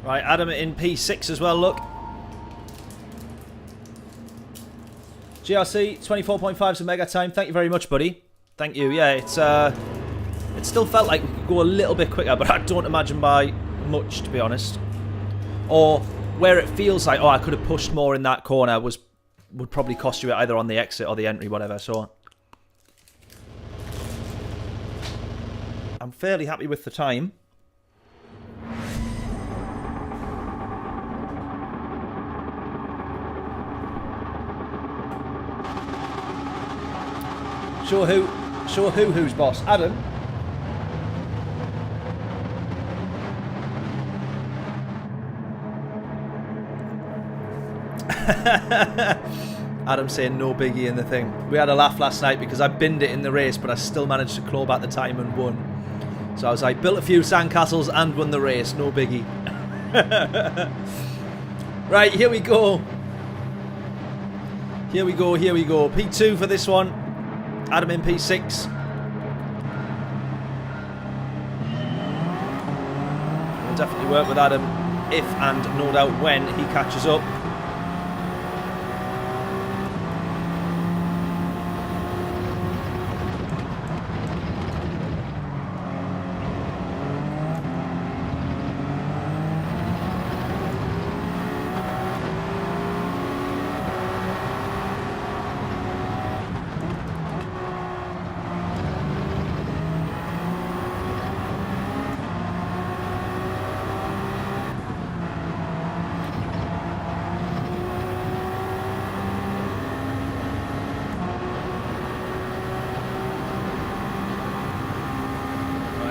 Right, Adam in P6 as well, look. GRC, 24.5's a mega time. Thank you very much, buddy. Thank you. Yeah, it's it still felt like we could go a little bit quicker, but I don't imagine by much, to be honest. Or where it feels like, oh, I could have pushed more in that corner, would probably cost you either on the exit or the entry, whatever. So I'm fairly happy with the time. Sure who's boss? Adam? Adam saying no biggie in the thing. We had a laugh last night because I binned it in the race, but I still managed to claw back the time and won. So I was like, built a few sandcastles and won the race, no biggie. Right, here we go. Here we go. P2 for this one. Adam in P6. We'll definitely work with Adam if and no doubt when he catches up.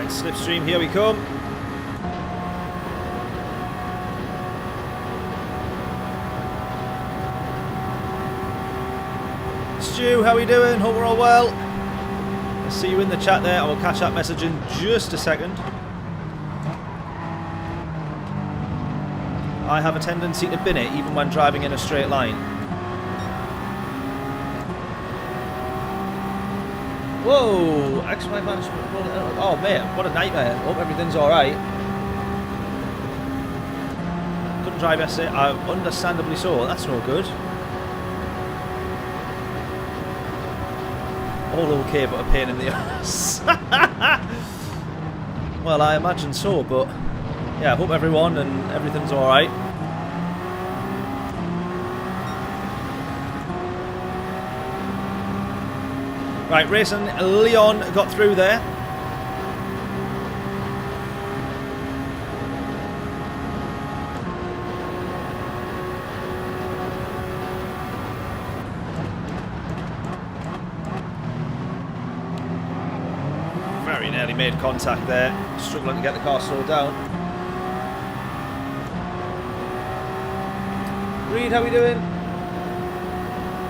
Slipstream, here we come. Stu, how we doing? Hope we're all well. I'll see you in the chat there. I will catch that message in just a second. I have a tendency to bin it even when driving in a straight line. Whoa! X5 management. Oh man, what a nightmare. Hope everything's alright. Couldn't drive yesterday. Understandably so. That's no good. All okay, but a pain in the ass. Well, I imagine so, but yeah, hope everyone and everything's alright. Right, racing Leon got through there. Very nearly made contact there. Struggling to get the car slowed down. Reed, how we doing?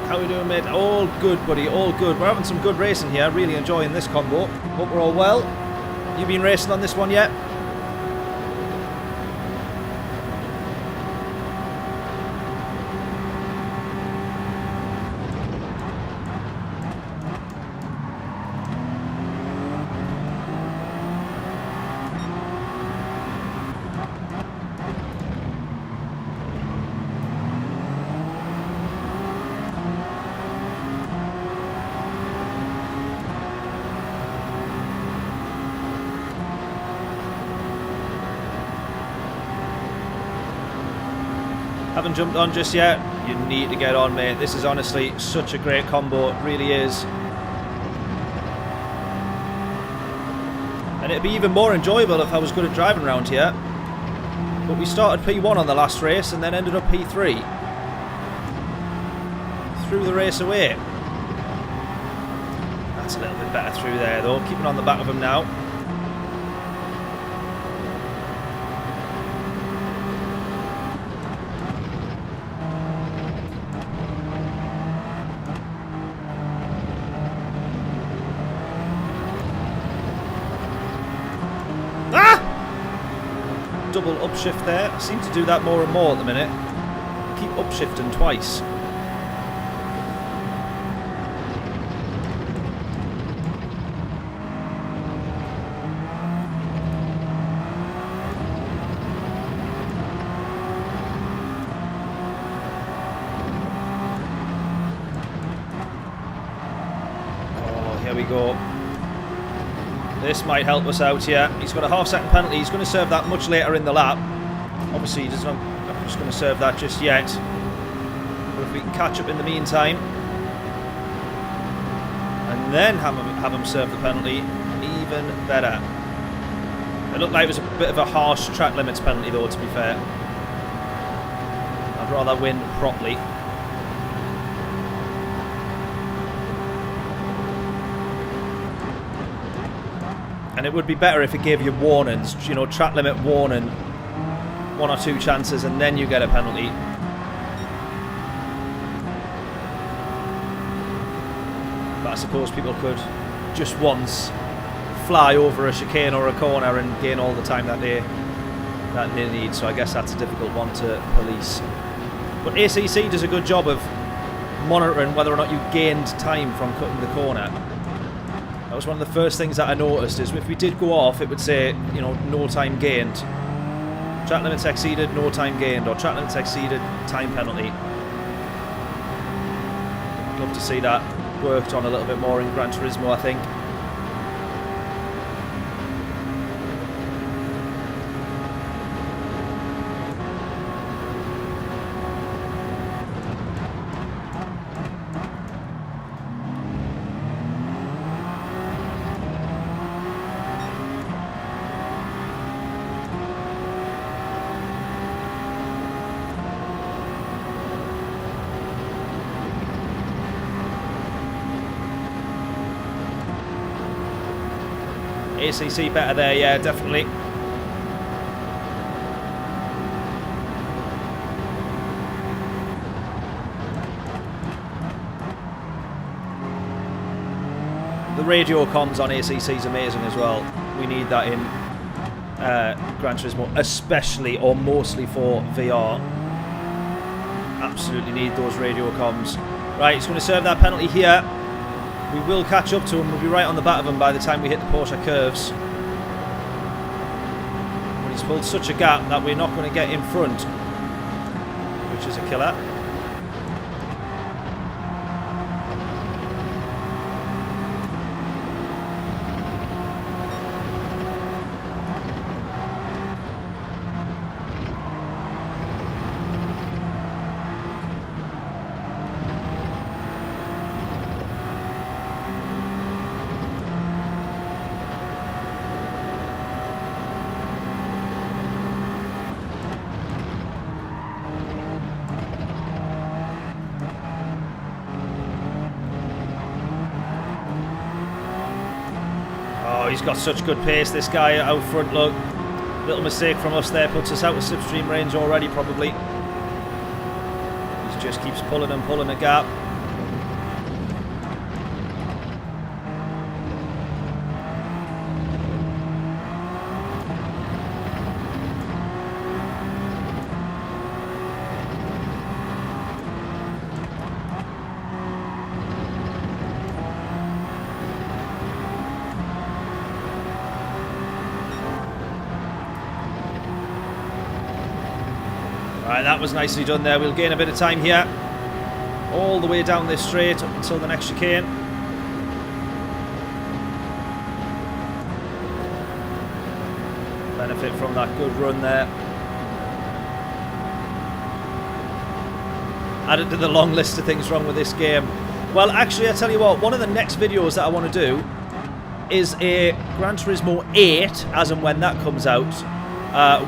How we doing, mate? All good, buddy. All good. We're having some good racing here. Really enjoying this combo. Hope we're all well. You been racing on this one yet? Haven't jumped on just yet? You need to get on, mate. This is honestly such a great combo. It really is. And it'd be even more enjoyable if I was good at driving around here. But we started P1 on the last race and then ended up P3. Threw the race away. That's a little bit better through there though. Keeping on the back of him now. Double upshift there. I seem to do that more and more at the minute. Keep upshifting twice. Oh, here we go. This might help us out here. He's got a half-second penalty. He's going to serve that much later in the lap. Obviously, he doesn't. I'm just going to serve that just yet. But if we can catch up in the meantime, and then have him serve the penalty, even better. It looked like it was a bit of a harsh track limits penalty, though. To be fair, I'd rather win properly. And it would be better if it gave you warnings, you know, track limit warning, 1 or 2 chances, and then you get a penalty. But I suppose people could just once fly over a chicane or a corner and gain all the time that they need. So I guess that's a difficult one to police. But ACC does a good job of monitoring whether or not you gained time from cutting the corner. That was one of the first things that I noticed, is if we did go off, it would say, you know, no time gained. Track limits exceeded, no time gained, or track limits exceeded, time penalty. I'd love to see that worked on a little bit more in Gran Turismo, I think. ACC better there, yeah, definitely. The radio comms on ACC is amazing as well. We need that in Gran Turismo, especially or mostly for VR. Absolutely need those radio comms. Right, he's going to serve that penalty here. We will catch up to him. We'll be right on the back of him by the time we hit the Porsche curves. But he's pulled such a gap that we're not going to get in front, which is a killer. He's got such good pace, this guy out front, look. Little mistake from us there, puts us out of slipstream range already, probably. He just keeps pulling and pulling a gap. Right, that was nicely done there. We'll gain a bit of time here. All the way down this straight up until the next chicane. Benefit from that good run there. added to the long list of things wrong with this game. Well, actually, I tell you what, one of the next videos that I want to do is a Gran Turismo 8, as and when that comes out,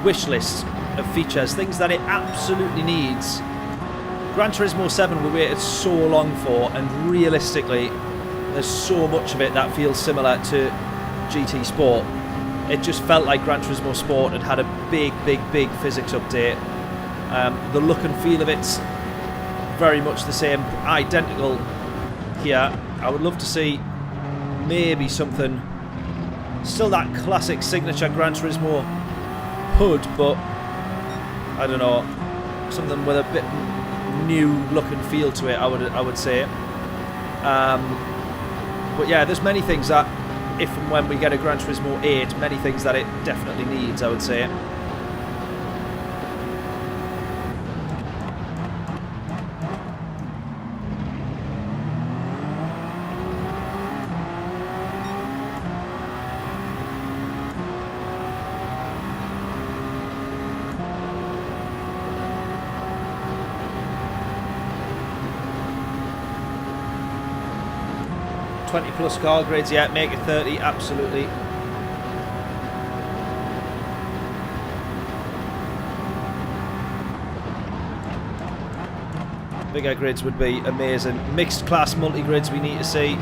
wish list of features, things that it absolutely needs. Gran Turismo 7 we waited so long for, and realistically, there's so much of it that feels similar to GT Sport. It just felt like Gran Turismo Sport had a big physics update. The look and feel of it's very much the same, identical here. I would love to see maybe something, still that classic signature Gran Turismo hood, but I don't know, something with a bit new look and feel to it, I would say. But yeah, there's many things that, if and when we get a Gran Turismo 8, many things that it definitely needs, I would say. +20 car grades, yeah, make it 30, absolutely. Bigger grids would be amazing. Mixed class multi-grids we need to see.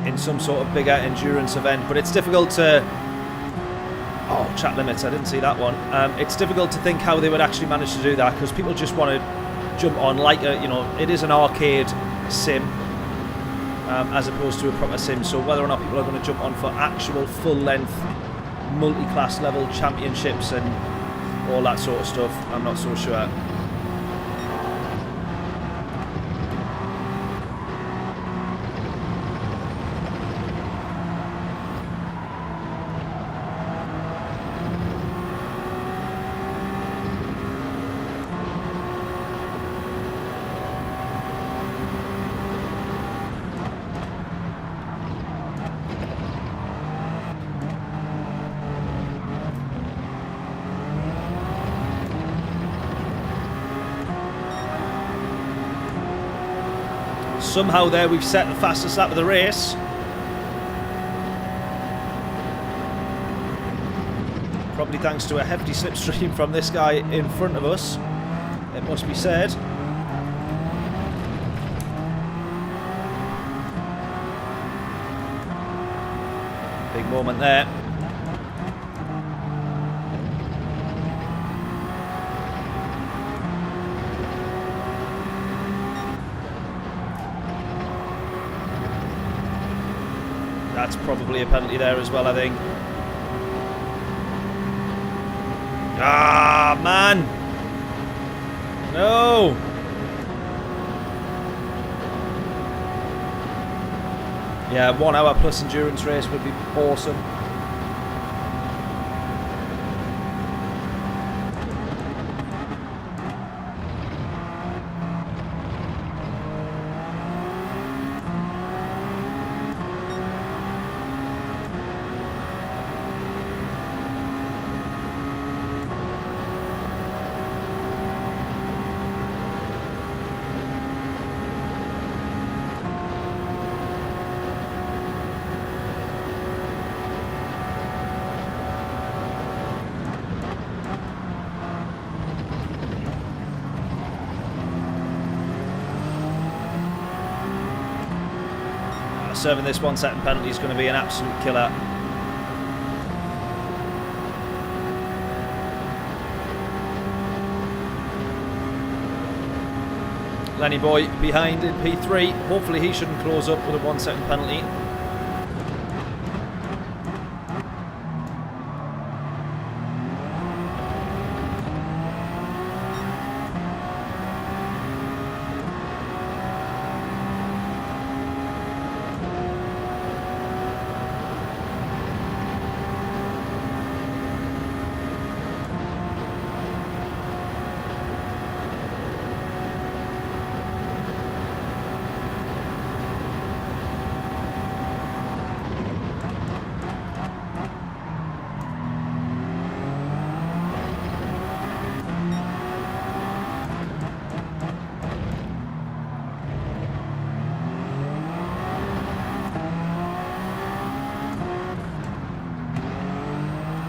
In some sort of bigger endurance event, but it's difficult to... Oh, chat limits, I didn't see that one. It's difficult to think how they would actually manage to do that, because people just want to jump on like a, you know, it is an arcade sim, as opposed to a proper sim, so whether or not people are going to jump on for actual full-length multi-class level championships and all that sort of stuff, I'm not so sure. Somehow there we've set the fastest lap of the race. Probably thanks to a hefty slipstream from this guy in front of us, it must be said. Big moment there. That's probably a penalty there as well, I think. Ah, man! No! Yeah, 1 hour plus endurance race would be awesome. Serving this 1 second penalty is going to be an absolute killer. Lenny Boy behind in P3. Hopefully he shouldn't close up with a 1 second penalty.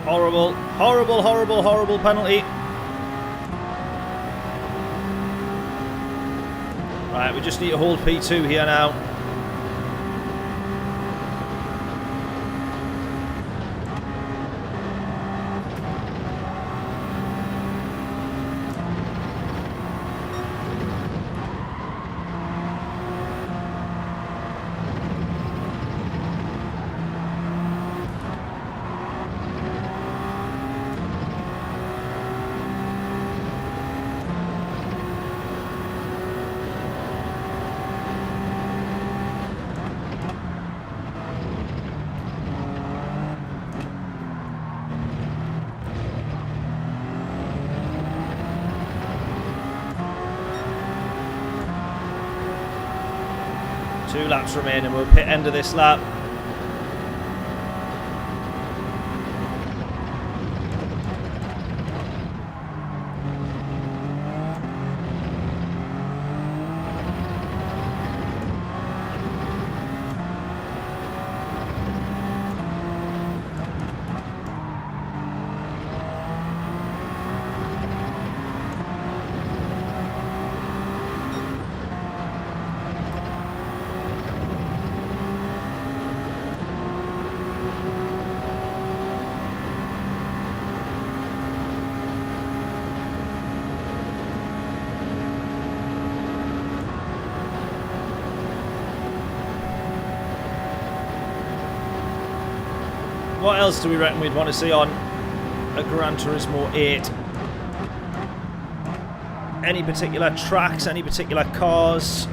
Horrible, horrible, horrible, horrible penalty. Right, we just need to hold P2 here now. Two laps remain and we'll pit end of this lap. What else do we reckon we'd want to see on a Gran Turismo 8? Any particular tracks, any particular cars?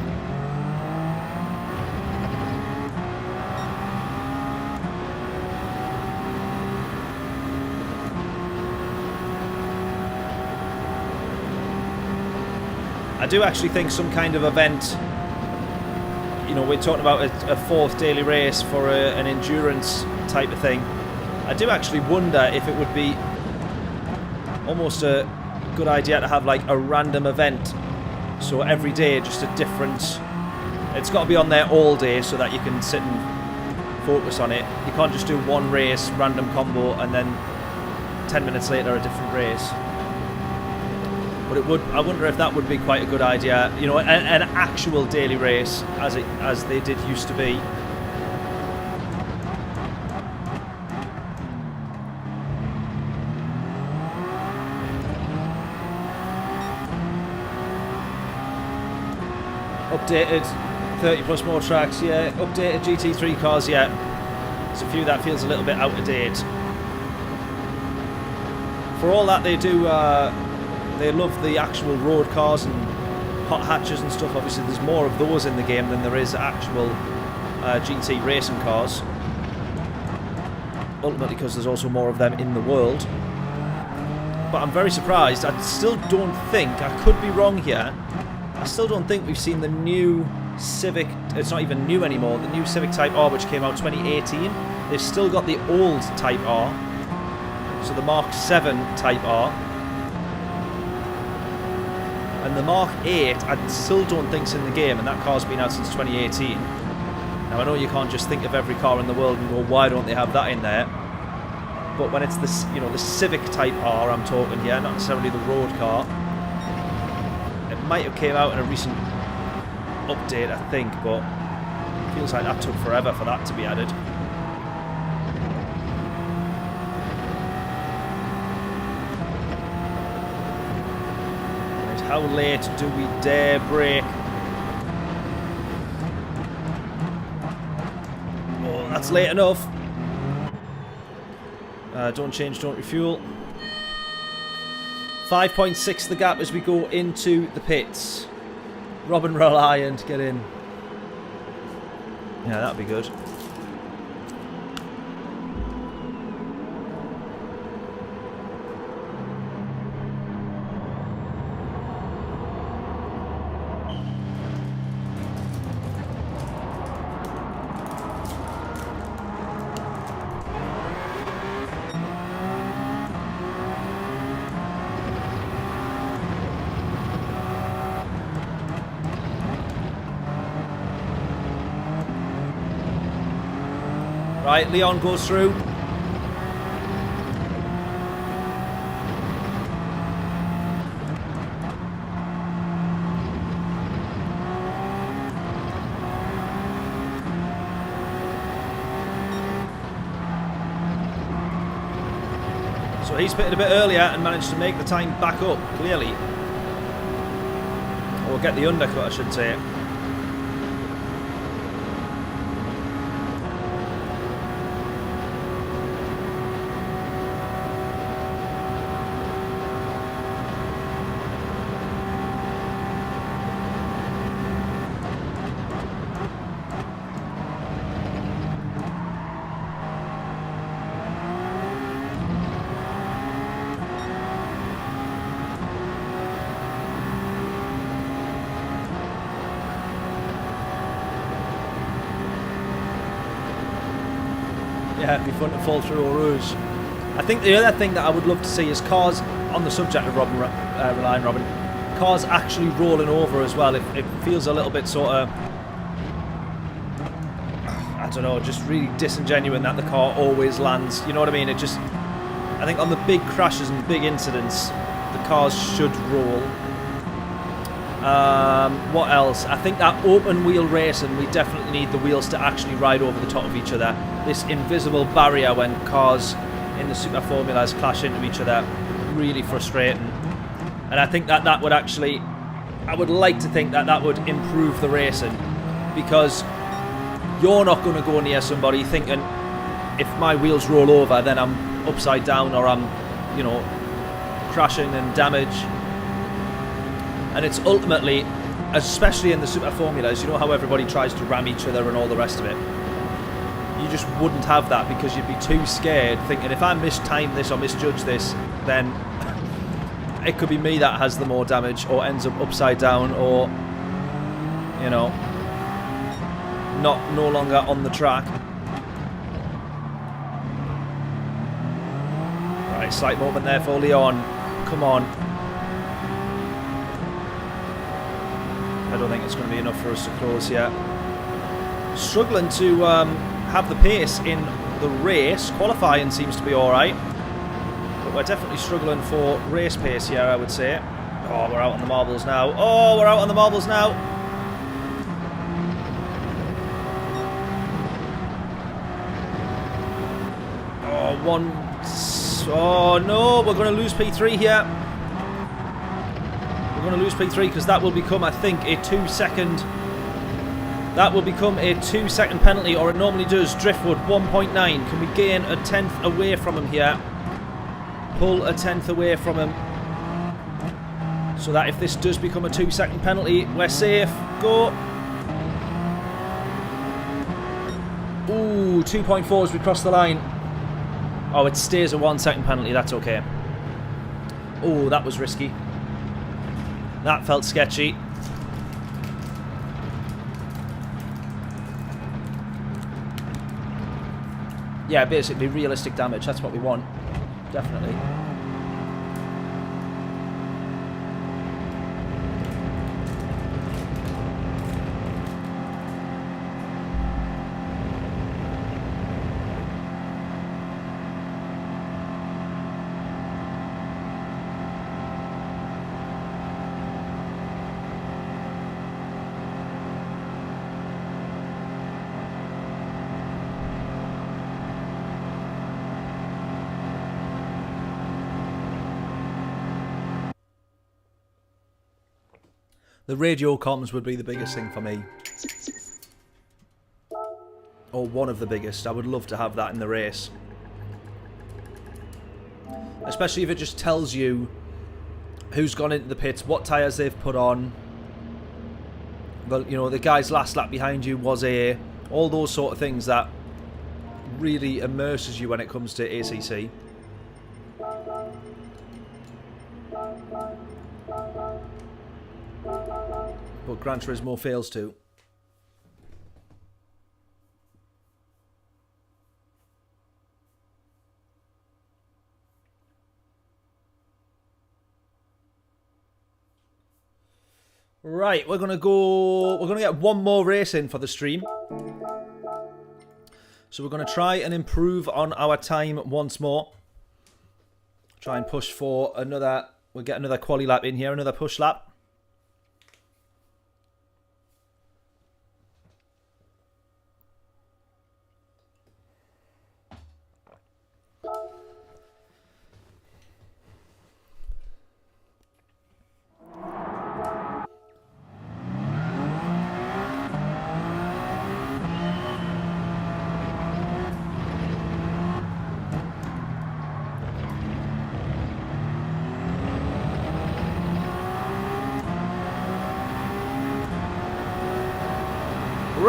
I do actually think some kind of event, you know, we're talking about a fourth daily race for an endurance type of thing. I do actually wonder if it would be almost a good idea to have like a random event. So every day just a different... It's got to be on there all day so that you can sit and focus on it. You can't just do one race, random combo, and then 10 minutes later a different race. But it would... I wonder if that would be quite a good idea. You know, an actual daily race as they did used to be. Updated 30 plus more tracks, yeah. Updated GT3 cars, yeah. There's a few that feels a little bit out of date. For all that they do, they love the actual road cars and hot hatches and stuff. Obviously there's more of those in the game than there is actual GT racing cars. Ultimately because there's also more of them in the world. But I'm very surprised. I still don't think, I could be wrong here, I still don't think we've seen the new Civic, it's not even new anymore, the new Civic Type R which came out 2018. They've still got the old Type R, so the Mark 7 Type R. And the Mark 8 I still don't think's in the game, and that car's been out since 2018. Now I know you can't just think of every car in the world and go, why don't they have that in there? But when it's this, you know, the Civic Type R I'm talking here, not necessarily the road car. Might have came out in a recent update, I think, but it feels like that took forever for that to be added. Right, how late do we dare brake? Oh, that's late enough. Don't change, don't refuel. 5.6 the gap as we go into the pits. Robin Reliant, get in. Yeah, that'd be good. Right, Leon goes through. So he's pitted a bit earlier and managed to make the time back up, clearly. Or get the undercut, I should say. Yeah, it'd be fun to fall through a ruse. I think the other thing that I would love to see is cars, on the subject of relying Robin, cars actually rolling over as well. It feels a little bit sort of, I don't know, just really disingenuous that the car always lands. You know what I mean? It just, I think on the big crashes and big incidents, the cars should roll. What else? I think that open wheel racing, we definitely need the wheels to actually ride over the top of each other. This invisible barrier when cars in the super formulas clash into each other, really frustrating. And I think that would actually, I would like to think that would improve the racing, because you're not going to go near somebody thinking, if my wheels roll over, then I'm upside down, or I'm, you know, crashing and damage. And it's ultimately, especially in the super formulas, you know how everybody tries to ram each other and all the rest of it. You just wouldn't have that, because you'd be too scared, thinking if I mistime this or misjudge this, then it could be me that has the more damage, or ends up upside down, or, you know, no longer on the track. Right, slight moment there for Leon. Come on. I don't think it's going to be enough for us to close yet. Struggling to have the pace in the race. Qualifying seems to be alright, but we're definitely struggling for race pace here, I would say. Oh, we're out on the marbles now. Oh, we're out on the marbles now. Oh no, we're going to lose P3 here. We're going to lose P3 because that will become, I think, a 2-second. That will become a 2-second penalty, or it normally does. Driftwood 1.9. Can we gain a 10th away from him here? Pull a 10th away from him, so that if this does become a 2-second penalty, we're safe. Go. Ooh, 2.4 as we cross the line. Oh, it stays a 1-second penalty. That's okay. Oh, that was risky. That felt sketchy. Yeah, basically realistic damage. That's what we want. Definitely. The radio comms would be the biggest thing for me. Or one of the biggest. I would love to have that in the race. Especially if it just tells you who's gone into the pits, what tyres they've put on. Well, you know, the guy's last lap behind you was a... all those sort of things that really immerses you when it comes to ACC. But Gran Turismo fails to. Right, we're gonna get one more race in for the stream. So we're gonna try and improve on our time once more. Try and push for another, we'll get another quali lap in here, another push lap.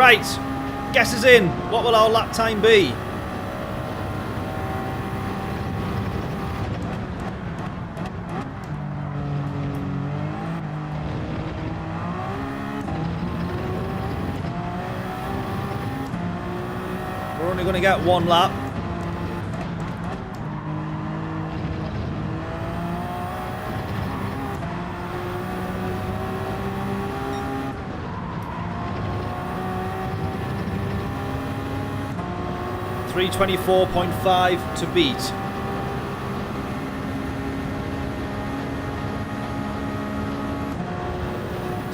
Right, guess us in. What will our lap time be? We're only going to get one lap. .324.5 to beat.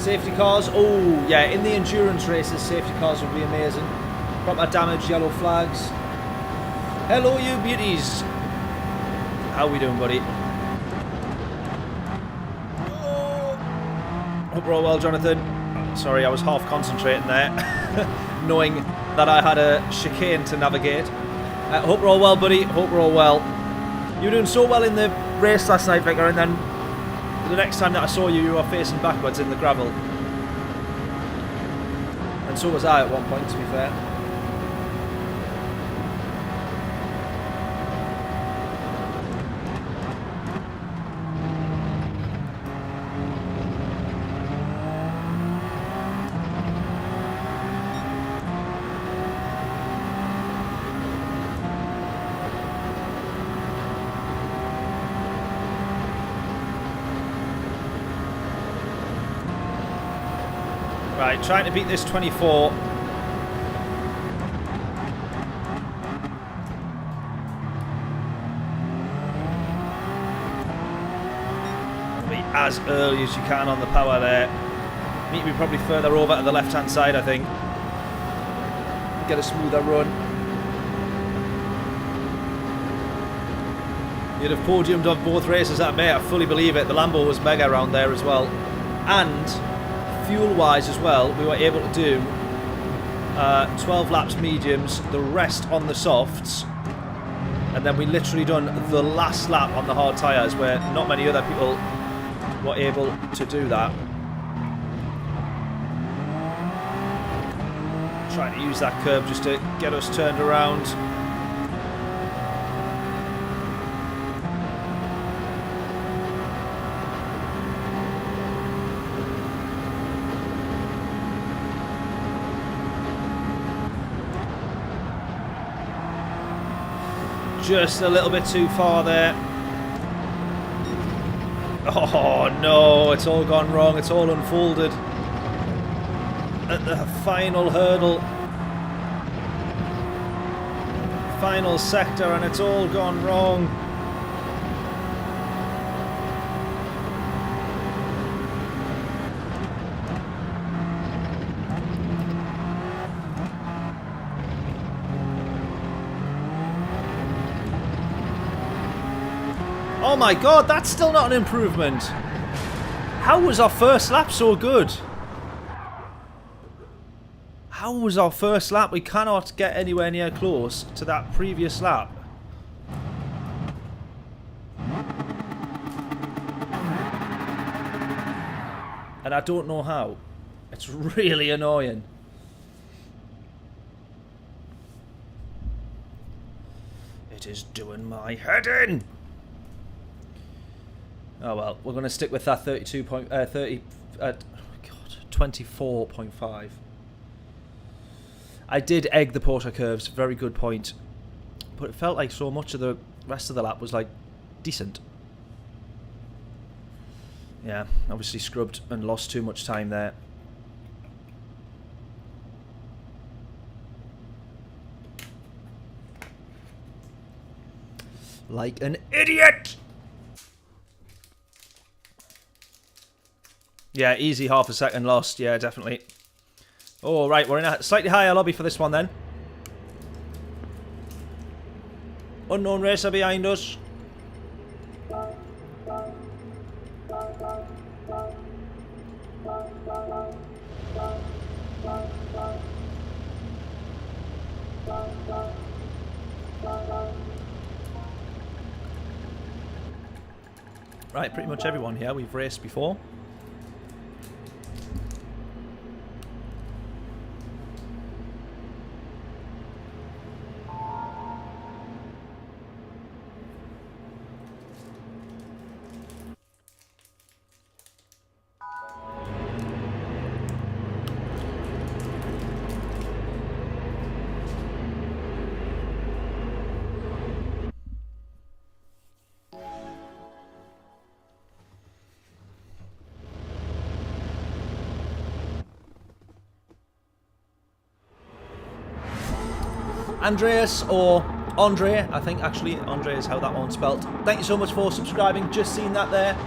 Safety cars. Oh, yeah, in the endurance races, safety cars would be amazing. Proper damage, yellow flags. Hello, you beauties. How we doing, buddy? Oh. Hope we're all well, Jonathan. Sorry, I was half concentrating there, knowing that I had a chicane to navigate. Hope we're all well, buddy. Hope we're all well. You were doing so well in the race last night, Vicar, and then the next time that I saw you, you were facing backwards in the gravel. And so was I at one point, to be fair. Right, trying to beat this 24. Be as early as you can on the power there. Need to be probably further over to the left-hand side, I think. Get a smoother run. You'd have podiumed on both races at May, I fully believe it. The Lambo was mega around there as well. And fuel-wise as well, we were able to do 12 laps mediums, the rest on the softs, and then we literally done the last lap on the hard tyres, where not many other people were able to do that. Trying to use that curb just to get us turned around. Just a little bit too far there. Oh no, it's all gone wrong. It's all unfolded at the final hurdle. Final sector, and it's all gone wrong. Oh my god, that's still not an improvement. How was our first lap so good? How was our first lap? We cannot get anywhere near close to that previous lap. And I don't know how. It's really annoying. It is doing my head in. Oh well, we're going to stick with that 24.5. I did egg the Porsche curves, very good point. But it felt like so much of the rest of the lap was like decent. Yeah, obviously scrubbed and lost too much time there. Like an idiot! Yeah, easy half a second lost. Yeah, definitely. Oh, right, we're in a slightly higher lobby for this one then. Unknown racer behind us. Right, pretty much everyone here we've raced before. Andreas, or Andre, I think actually Andre is how that one's spelled. Thank you so much for subscribing. Just seen that there.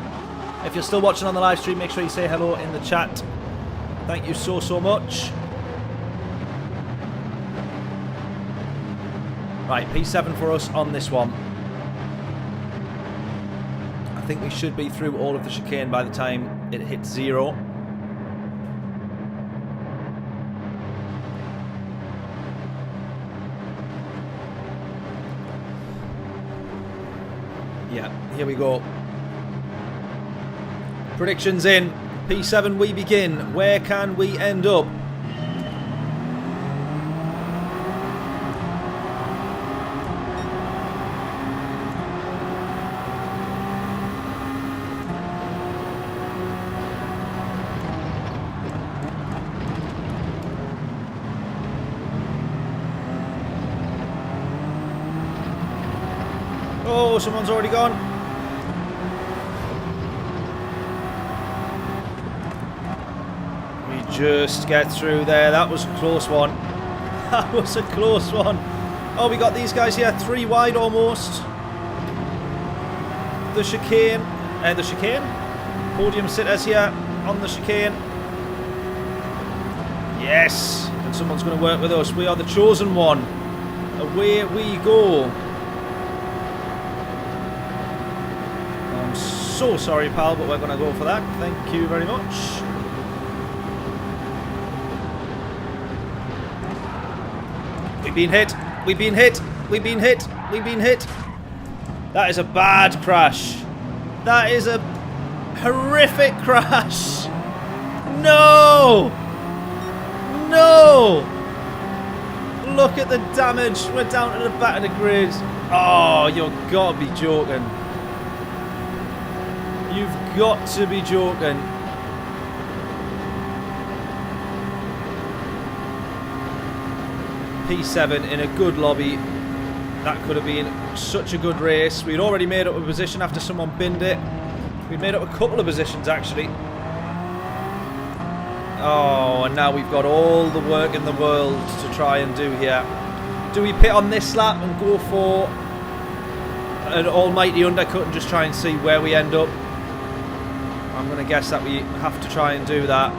If you're still watching on the live stream, make sure you say hello in the chat. Thank you so much. Right, P7 for us on this one. I think we should be through all of the chicane by the time it hits 0. Yeah, here we go. Predictions in. P7 we begin. Where can we end up? Oh, someone's already gone. We just get through there. That was a close one. That was a close one. Oh, we got these guys here. 3 wide almost. The chicane. Podium sitters here on the chicane. Yes. And someone's going to work with us. We are the chosen one. Away we go. So sorry, pal, but we're going to go for that. Thank you very much. We've been hit. We've been hit. We've been hit. We've been hit. That is a bad crash. That is a horrific crash. No! No! Look at the damage. We're down to the back of the grid. Oh, you've got to be joking. You've got to be joking. P7 in a good lobby. That could have been such a good race. We'd already made up a position after someone binned it. We'd made up a couple of positions actually. Oh, and now we've got all the work in the world to try and do here. Do we pit on this lap and go for an almighty undercut and just try and see where we end up? I'm going to guess that we have to try and do that.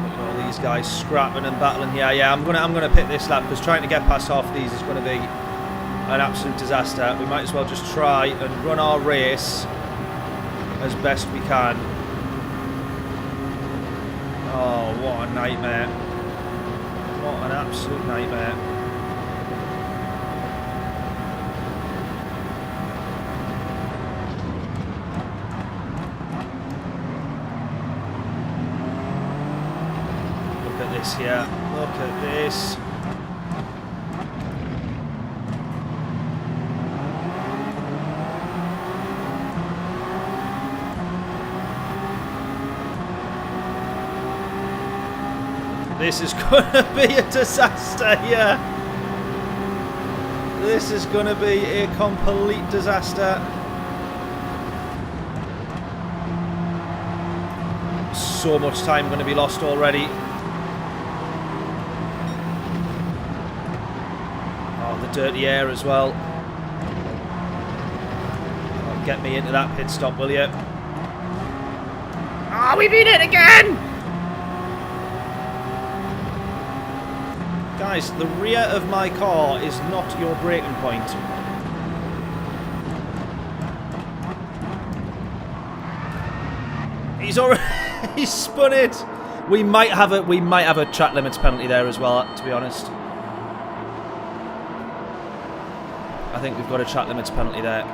Look at all these guys scrapping and battling here. Yeah, I'm gonna pit this lap because trying to get past half of these is going to be an absolute disaster. We might as well just try and run our race as best we can. Oh, what a nightmare. What an absolute nightmare. Look at this here. Look at this. This is going to be a disaster here. This is going to be a complete disaster. So much time going to be lost already. Oh, the dirty air as well. Oh, get me into that pit stop, will you? Ah, we've been hit again! Guys, the rear of my car is not your braking point. He's already he's spun it. We might have a track limits penalty there as well, to be honest. I think we've got a track limits penalty there.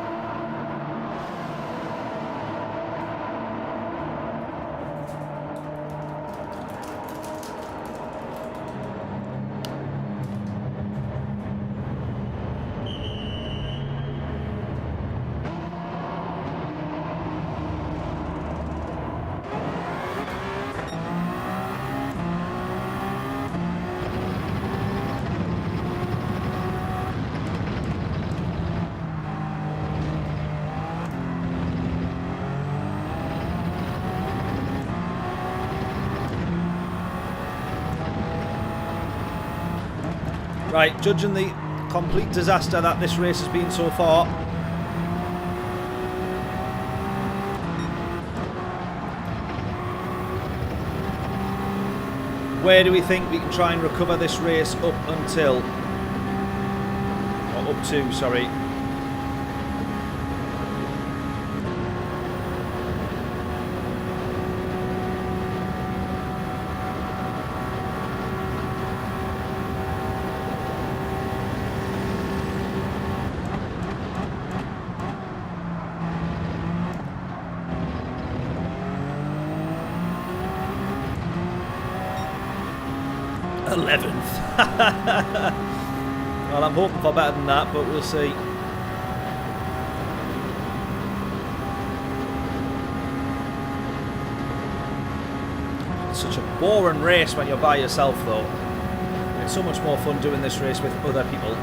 Right, judging the complete disaster that this race has been so far. Where do we think we can try and recover this race up until? Or up to, sorry. Well, I'm hoping for better than that, but we'll see. It's such a boring race when you're by yourself, though. It's so much more fun doing this race with other people.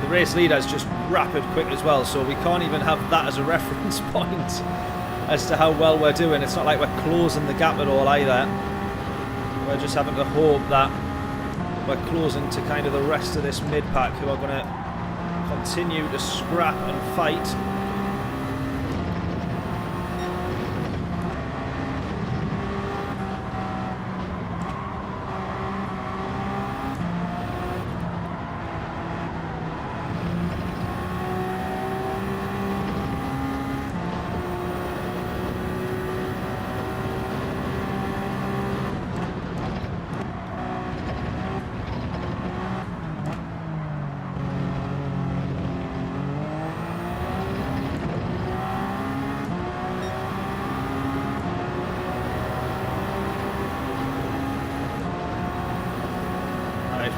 Race leader is just rapid quick as well, so we can't even have that as a reference point as to how well we're doing. It's not like we're closing the gap at all either. We're just having to hope that we're closing to kind of the rest of this mid-pack, who are going to continue to scrap and fight.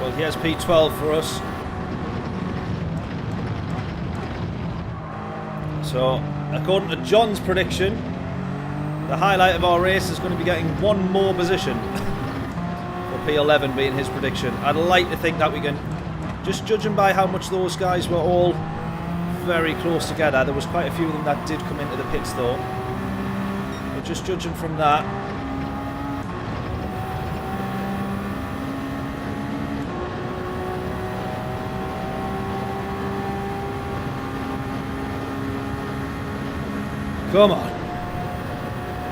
Well, here's P12 for us. So, according to John's prediction, the highlight of our race is going to be getting one more position. For P11 being his prediction. I'd like to think that we can, just judging by how much those guys were all very close together, there was quite a few of them that did come into the pits though. But just judging from that, come on.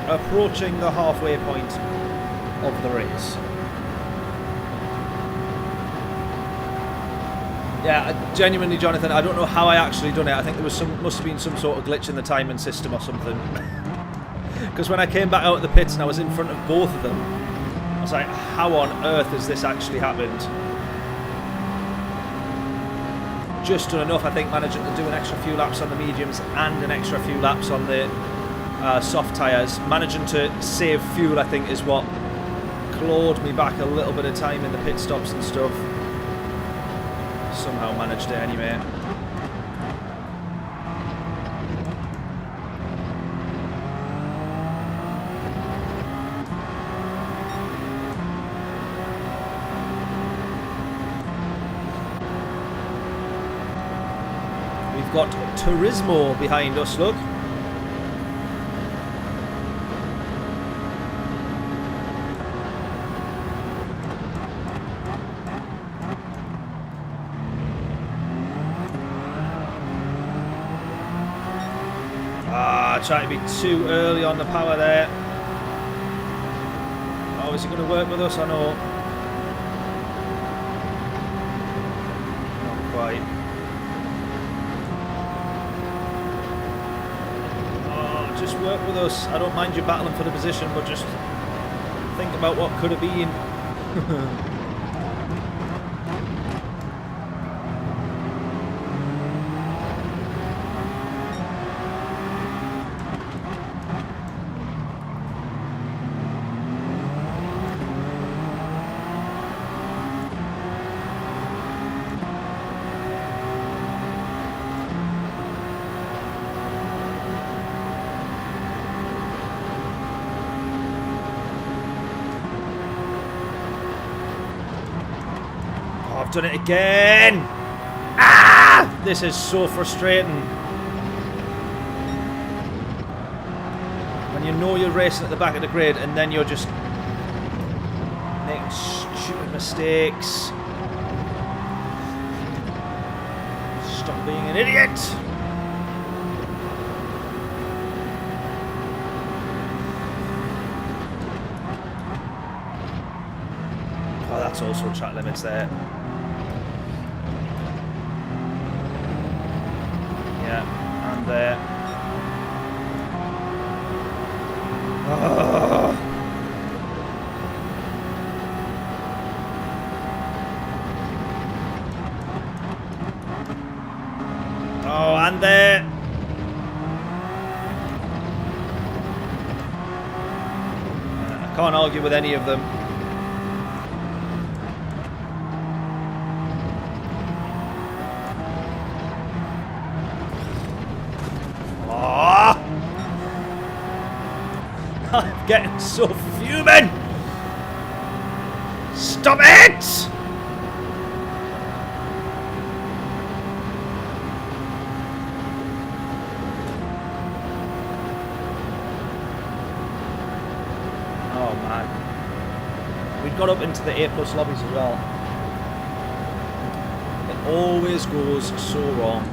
Approaching the halfway point of the race. Yeah, genuinely, Jonathan, I don't know how I actually done it. I think there was must have been some sort of glitch in the timing system or something. Because when I came back out of the pits and I was in front of both of them, I was like, how on earth has this actually happened? Just done enough, I think, managing to do an extra few laps on the mediums and an extra few laps on the soft tyres. Managing to save fuel, I think, is what clawed me back a little bit of time in the pit stops and stuff. Somehow managed it anyway. We've got Turismo behind us, look. tried to be too early on the power there. Oh, is he going to work with us? I know. Not quite. Oh, just work with us. I don't mind you battling for the position, but just think about what could have been. Done it again. Ah! This is so frustrating. When you know you're racing at the back of the grid and then you're just making stupid mistakes. Stop being an idiot. Oh, that's also track limits there. And there. Oh. Oh, and there. I can't argue with any of them. I'm getting so fuming! Stop it! Oh man. We've got up into the A+ lobbies as well. It always goes so wrong.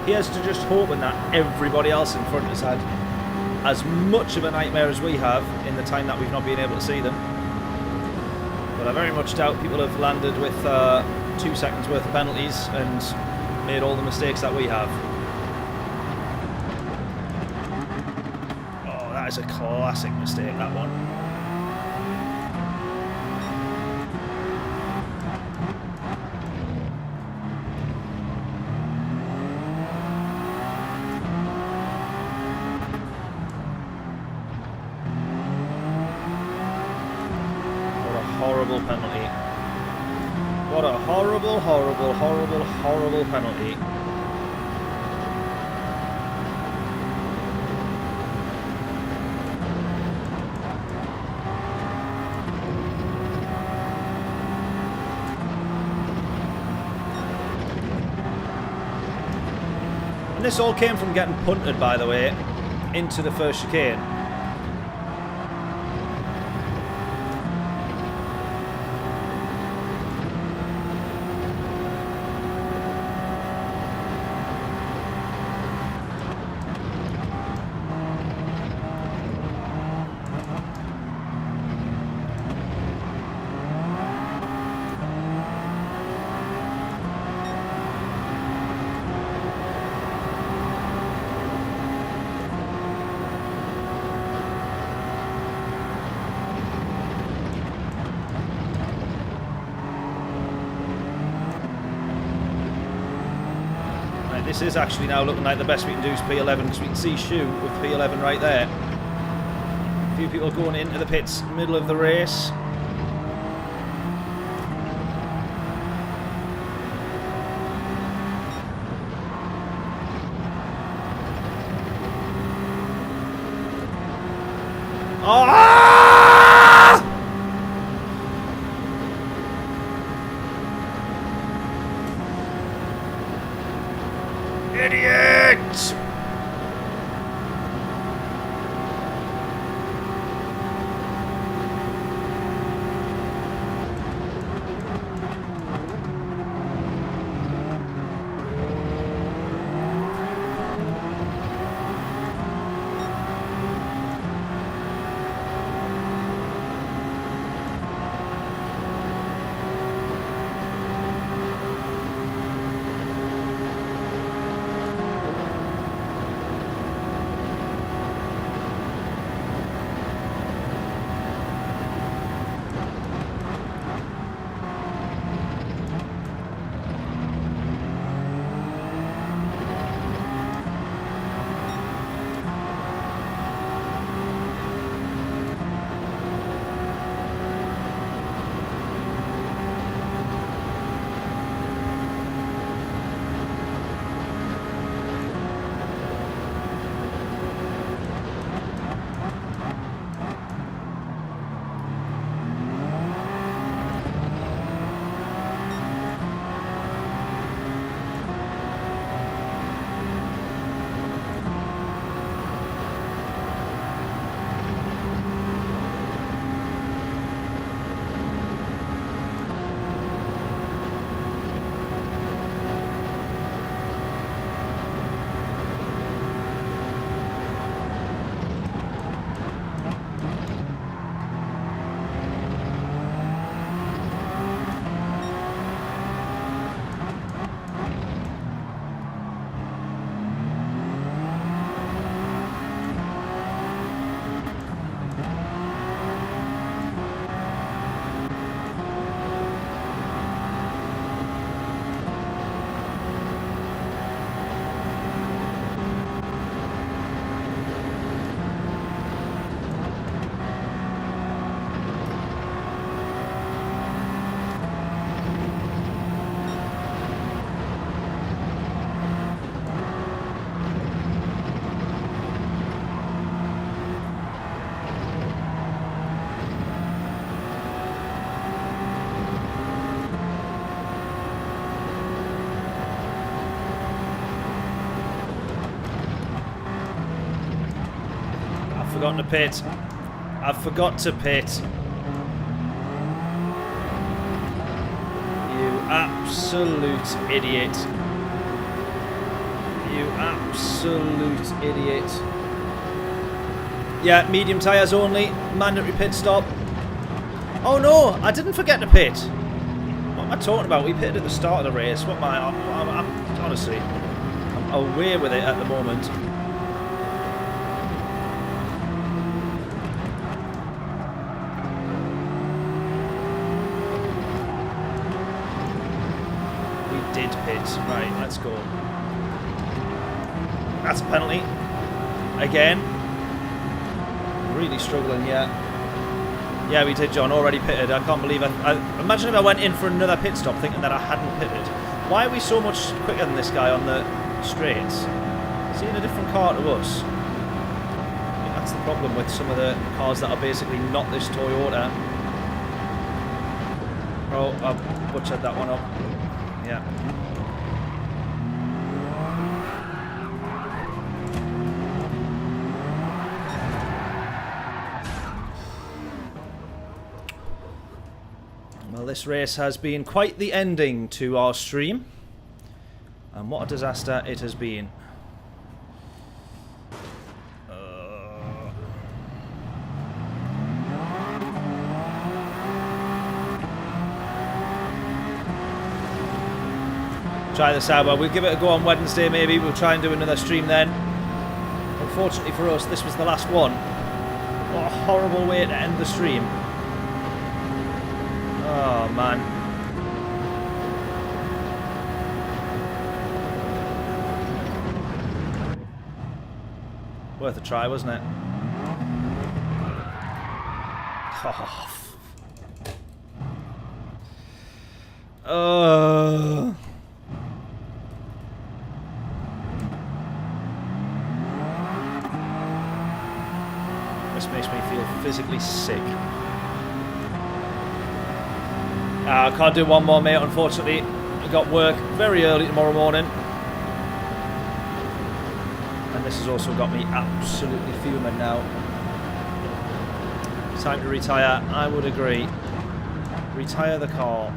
Here's to just hoping that everybody else in front has had as much of a nightmare as we have in the time that we've not been able to see them. But I very much doubt people have landed with 2 seconds worth of penalties and made all the mistakes that we have. Oh, that is a classic mistake, that one. Horrible penalty. What a horrible, horrible, horrible, horrible penalty. And this all came from getting punted, by the way, into the first chicane. This is actually now looking like the best we can do is P11 because we can see Shu with P11 right there. A few people going into the pits, middle of the race. Ah! Idiot! Forgotten to pit. I forgot to pit. You absolute idiot. You absolute idiot. Yeah, medium tyres only. Mandatory pit stop. Oh no, I didn't forget to pit. What am I talking about? We pitted at the start of the race. What am I? Honestly, I'm away with it at the moment. Did pit. Right, let's go. That's a penalty. Again. Really struggling, yeah. Yeah, we did, John. Already pitted. I can't believe imagine if I went in for another pit stop thinking that I hadn't pitted. Why are we so much quicker than this guy on the straights? Is he in a different car to us? I think that's the problem with some of the cars that are basically not this Toyota. Oh, I've butchered that one up. Yeah. Well, this race has been quite the ending to our stream. And what a disaster it has been. Try this out. Well, we'll give it a go on Wednesday maybe. We'll try and do another stream then. Unfortunately for us, this was the last one. What a horrible way to end the stream. Oh, man. Worth a try, wasn't it? Oh. This makes me feel physically sick. I can't do one more, mate, unfortunately. I've got work very early tomorrow morning. And this has also got me absolutely fuming now. Time to retire, I would agree. Retire the car.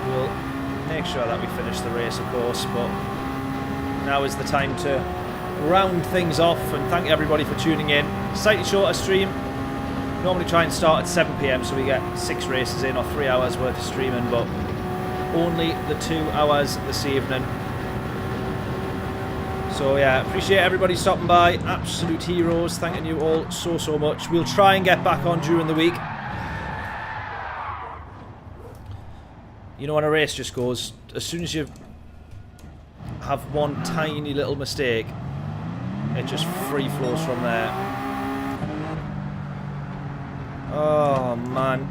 We'll make sure that we finish the race, of course, but now is the time to round things off, and thank everybody for tuning in. Slightly shorter stream. Normally try and start at 7 PM so we get 6 races in, or 3 hours worth of streaming, but only the 2 hours this evening. So yeah, appreciate everybody stopping by. Absolute heroes. Thanking you all so much. We'll try and get back on during the week. You know when a race just goes, as soon as you have one tiny little mistake, it just free flows from there. Oh man.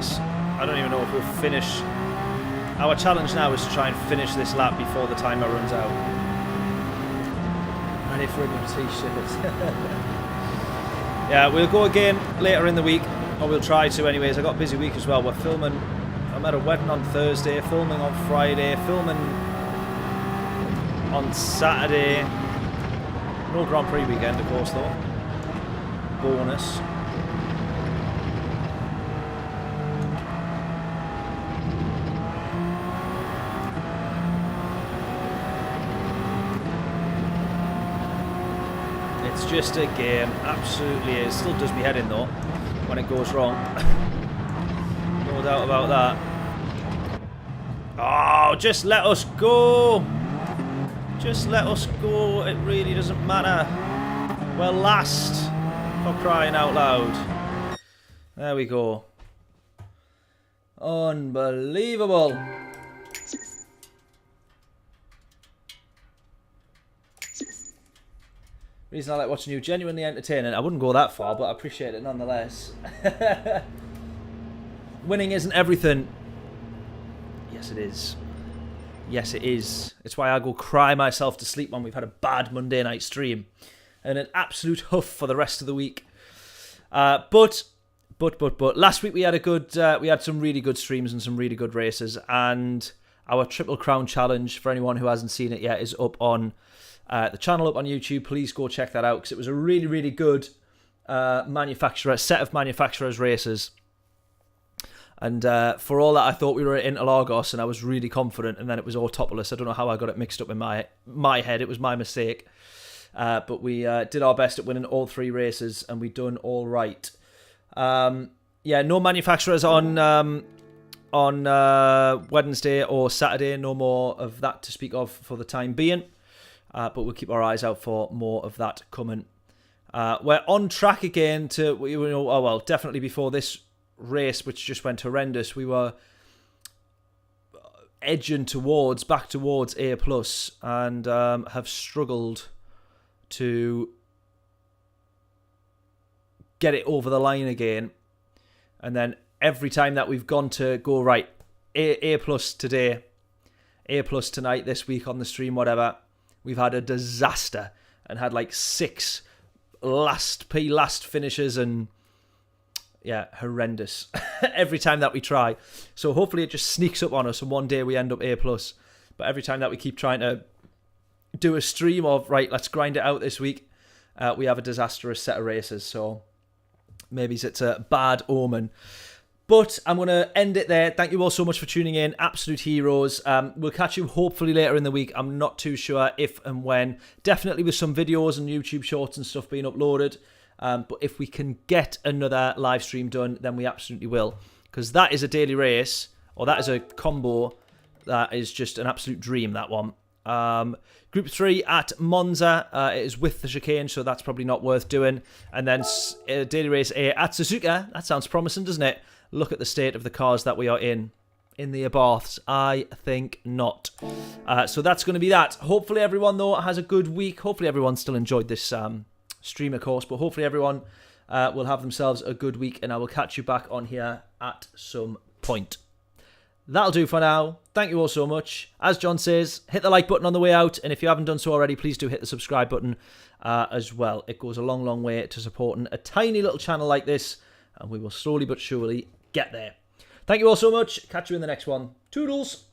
I don't even know if we'll finish. Our challenge now is to try and finish this lap before the timer runs out. Ready for a new t-shirt. Yeah, we'll go again later in the week, or we'll try to anyways. I got a busy week as well. We're filming. I'm at a wedding on Thursday, filming on Friday, filming on Saturday. No Grand Prix weekend, of course, though. Bonus. Just a game, absolutely is. Still does me head in though when it goes wrong. No doubt about that. Oh, just let us go. Just let us go. It really doesn't matter. We're last, for crying out loud. There we go. Unbelievable. Reason I like watching you, genuinely entertaining. I wouldn't go that far, but I appreciate it nonetheless. Winning isn't everything. Yes, it is. Yes, it is. It's why I go cry myself to sleep when we've had a bad Monday night stream. And an absolute huff for the rest of the week. But last week we had a good, we had some really good streams and some really good races. And our Triple Crown Challenge, for anyone who hasn't seen it yet, is up on the channel, up on YouTube. Please go check that out, because it was a really, really good set of manufacturers races. And for all that, I thought we were at Interlagos, and I was really confident, and then it was Autopolis. I don't know how I got it mixed up in my head. It was my mistake. But we did our best at winning all 3 races, and we done all right. Yeah, no manufacturers on Wednesday or Saturday. No more of that to speak of for the time being. But we'll keep our eyes out for more of that coming. We're on track again to, definitely before this race, which just went horrendous, we were edging back towards A+, and have struggled to get it over the line again. And then every time that we've gone to go, right, A+ today, A+ tonight, this week on the stream, whatever, we've had a disaster and had like 6 last finishes, and yeah, horrendous every time that we try. So hopefully it just sneaks up on us and one day we end up A+. But every time that we keep trying to do a stream of, right, let's grind it out this week, we have a disastrous set of races. So maybe it's a bad omen. But I'm going to end it there. Thank you all so much for tuning in. Absolute heroes. We'll catch you hopefully later in the week. I'm not too sure if and when. Definitely with some videos and YouTube shorts and stuff being uploaded. But if we can get another live stream done, then we absolutely will. Because that is a daily race, or that is a combo that is just an absolute dream, that one. Group 3 at Monza. It is with the chicane, so that's probably not worth doing. And then Daily Race A at Suzuka. That sounds promising, doesn't it? Look at the state of the cars that we are in the Abarths. I think not. So that's going to be that. Hopefully everyone, though, has a good week. Hopefully everyone still enjoyed this stream, of course. But hopefully everyone will have themselves a good week. And I will catch you back on here at some point. That'll do for now. Thank you all so much. As John says, hit the like button on the way out. And if you haven't done so already, please do hit the subscribe button as well. It goes a long, long way to supporting a tiny little channel like this. And we will slowly but surely get there. Thank you all so much. Catch you in the next one. Toodles.